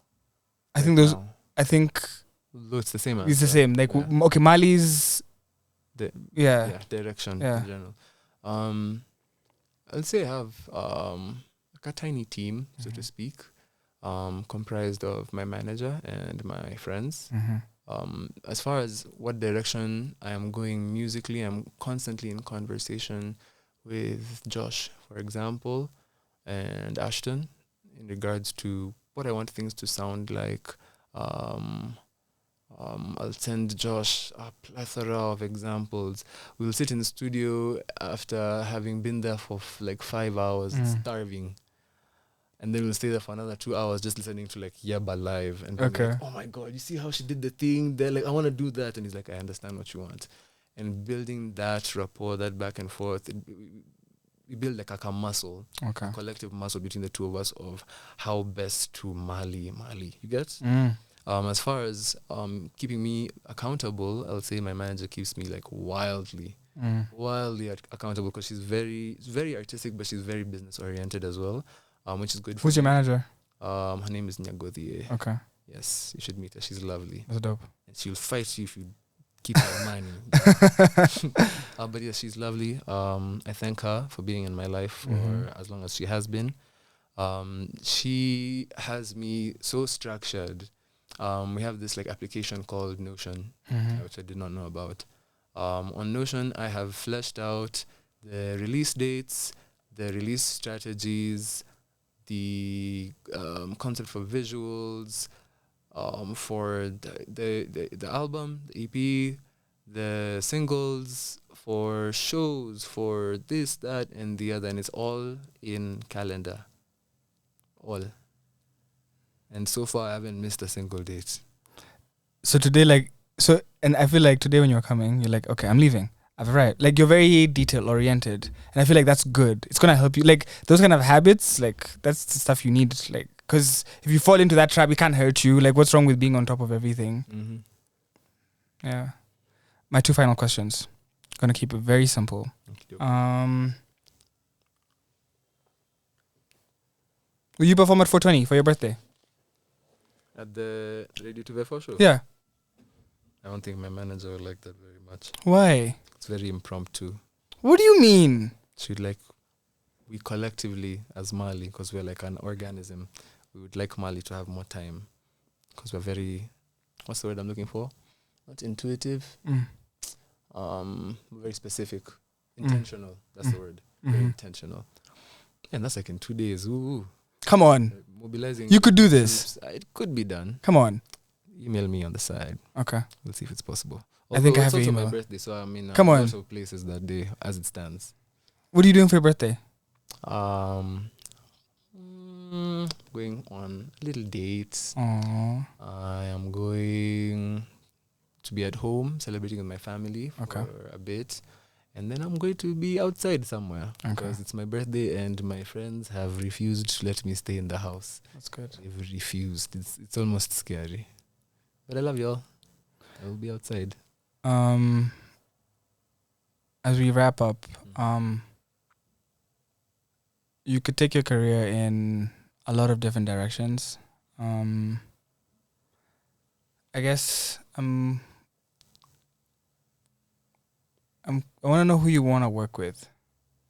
I think those. I think. It's the same. It's the same. Like okay, Maali's. direction in general. I'll say I have like a tiny team, so to speak, comprised of my manager and my friends. As far as what direction I am going musically, I'm constantly in conversation with Josh, for example, and Ashton in regards to what I want things to sound like. Um, I'll send Josh a plethora of examples. We'll sit in the studio after having been there for like 5 hours, starving. And then we'll stay there for another 2 hours just listening to like Yaba live and being like, oh my God, you see how she did the thing? They're like, I want to do that. And he's like, I understand what you want. And building that rapport, that back and forth, we build like a muscle, a collective muscle between the two of us of how best to Maali. You get? As far as keeping me accountable, I'll say my manager keeps me like wildly accountable because she's very artistic, but she's very business oriented as well, which is good. Who's your manager? Her name is Nyagodhie. Okay. Yes, you should meet her. She's lovely. That's dope. And she'll fight you if you keep her money. But yes, she's lovely. I thank her for being in my life for as long as she has been. She has me so structured. We have this like application called Notion, which I did not know about. On Notion, I have fleshed out the release dates, the release strategies, the concept for visuals, for the album, the EP, the singles, for shows, for this, that, and the other, and it's all in calendar. All. And so far, I haven't missed a single date. So today, and I feel like today when you're coming, you're like, okay, I'm leaving. I've arrived. Like, you're very detail-oriented. And I feel like that's good. It's going to help you. Like, those kind of habits, like, that's the stuff you need. Like, because if you fall into that trap, it can't hurt you. Like, what's wrong with being on top of everything? Yeah. My 2 final questions. Going to keep it very simple. Will you perform at 420 for your birthday? At the Radio 2 show? Yeah. I don't think my manager would like that very much. Why? It's very impromptu. What do you mean? She'd like, we collectively as Maali, because we're like an organism, we would like Maali to have more time. Because we're very, what's the word I'm looking for? Not intuitive. Very specific. Intentional. That's the word. Very intentional. And that's like in 2 days. Ooh. Come on. Mobilizing. You could do this. It could be done. Come on. Email me on the side. Okay. We'll see if it's possible. I think I have your email. It's my birthday, so I'm in Come on. lots of places that day as it stands. What are you doing for your birthday? Going on little dates. Aww. I am going to be at home celebrating with my family for a bit. And then I'm going to be outside somewhere because it's my birthday and my friends have refused to let me stay in the house. That's good. They've refused. It's almost scary. But I love y'all. I will be outside. As we wrap up, you could take your career in a lot of different directions. I guess I want to know who you want to work with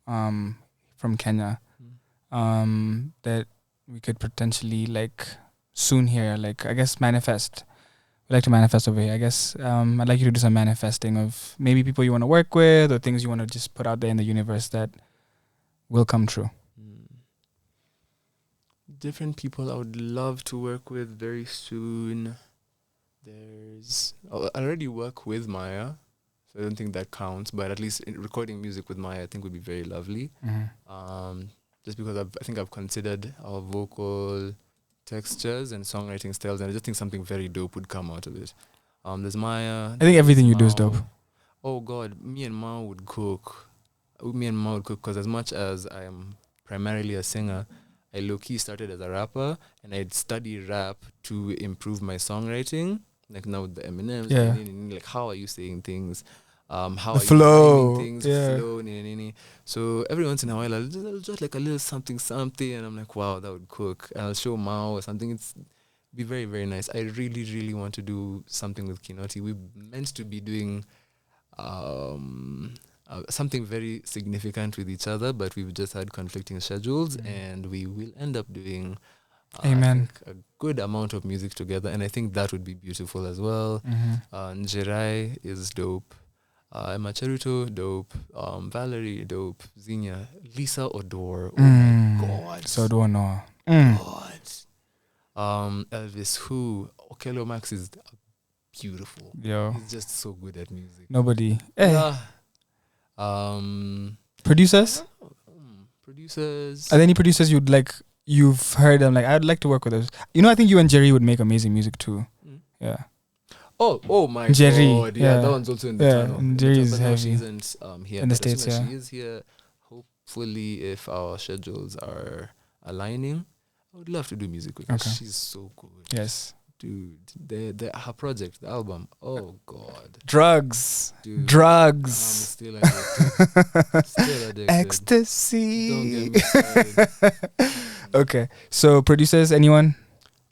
from Kenya that we could potentially like soon hear, like I guess manifest. We like to manifest over here. I guess I'd like you to do some manifesting of maybe people you want to work with or things you want to just put out there in the universe that will come true. Different people I would love to work with very soon. I already work with Maya. So I don't think that counts, but at least recording music with Maya I think would be very lovely. Just because I think I've considered our vocal textures and songwriting styles, and I just think something very dope would come out of it. There's Maya. I think everything you do is dope. Oh God, me and Mao would cook. Me and Mao would cook because as much as I am primarily a singer, I low-key started as a rapper and I'd study rap to improve my songwriting. Like now with the Eminems, like how are you saying things? How the are flow. you things? Flow, So every once in a while I'll just like a little something, and I'm like, wow, that would cook. And I'll show Mao or something. It's be very, very nice. I really, really want to do something with Kinoti. We're meant to be doing a something very significant with each other, but we've just had conflicting schedules, Mm. and we will end up doing Amen. I think a good amount of music together, and I think that would be beautiful as well. Njerai is dope. Emma Cheruto, dope. Valerie, dope. Zinia, Lisa Odor. Oh my God. So don't know. God. Elvis Who. Okello Max is beautiful. Yo, He's just so good at music. nobody. Hey. Yeah. Producers? Producers. Are there any producers you've heard them like, I'd like to work with those? You know, I think you and Jerry would make amazing music too. Yeah. Oh my Jerry, God. Yeah, yeah. that one's also in the Yeah, tunnel. and Jerry's But no, heavy. she isn't here. In the But as States, soon as yeah. she is here, hopefully, if our schedules are aligning, I would love to do music with her. Okay. She's so good. Yes. Dude, her project, the album. Oh God. Drugs. Dude, I'm Drugs. still addicted. Still addicted. Ecstasy. Don't get me started. Okay. So producers, anyone?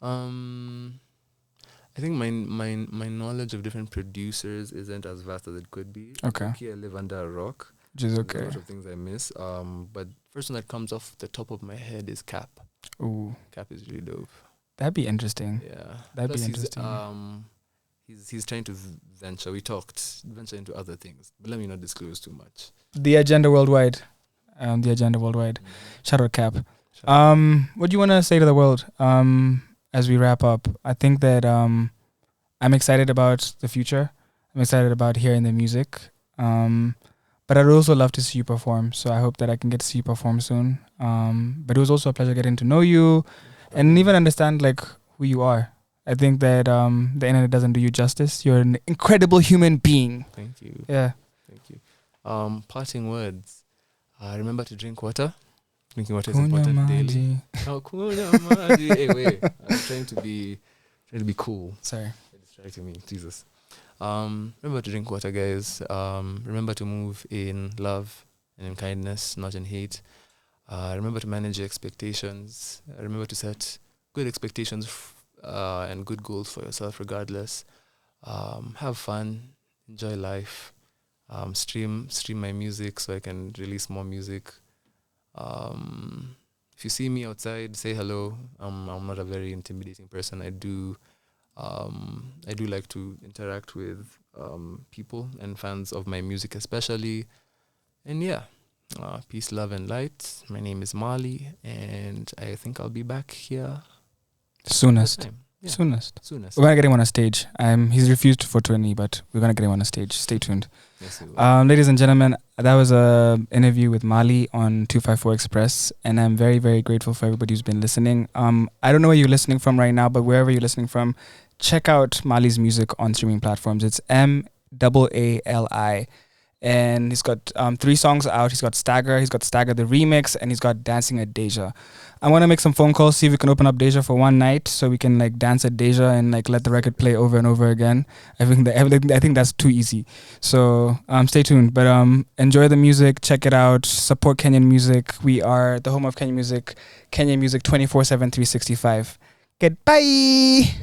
I think my knowledge of different producers isn't as vast as it could be. Okay. Here I live under a rock. Which is There's okay. a lot of things I miss. But first one that comes off the top of my head is Cap. Ooh, Cap is really dope. that'd be interesting. Yeah, That'd Plus be interesting. He's trying to venture. We talked venture into other things, but let me not disclose too much. The Agenda Worldwide. The Agenda Worldwide. Shout out Cap. What do you want to say to the world as we wrap up? I think that I'm excited about the future. I'm excited about hearing the music. But I'd also love to see you perform. So I hope that I can get to see you perform soon. But it was also a pleasure getting to know you and even understand like who you are. I think that the internet doesn't do you justice. You're an incredible human being. Thank you. Yeah. Thank you. Parting words. Remember to drink water. Drinking water is important daily. Oh, kunywa maji. Hey, wait. I'm trying to be cool. Sorry. You're distracting me. Jesus. Remember to drink water, guys. Remember to move in love and in kindness, not in hate. Remember to manage your expectations. Remember to set good expectations and good goals for yourself, regardless. Have fun. Enjoy life. Stream my music so I can release more music. If you see me outside, say hello. I'm not a very intimidating person. I do like to interact with people and fans of my music especially. And yeah, peace, love, and light. My name is Maali, and I think I'll be back here Soonest. Yeah. Soonest. Soonest. We're gonna get him on a stage. He's refused for 20, but we're gonna get him on a stage. Stay tuned. Yes, we will. Ladies and gentlemen, that was a interview with Maali on 254 Express, and I'm very, very grateful for everybody who's been listening. I don't know where you're listening from right now, but wherever you're listening from, check out Maali's music on streaming platforms. It's MAALI. And he's got 3 songs out. He's got Stagger the remix, and he's got Dancing at Deja. I want to make some phone calls, see if we can open up Deja for one night so we can like dance at Deja and like let the record play over and over again. I think that's too easy. So stay tuned. But enjoy the music, check it out, support Kenyan music. We are the home of Kenyan music 24/7, 365. Goodbye.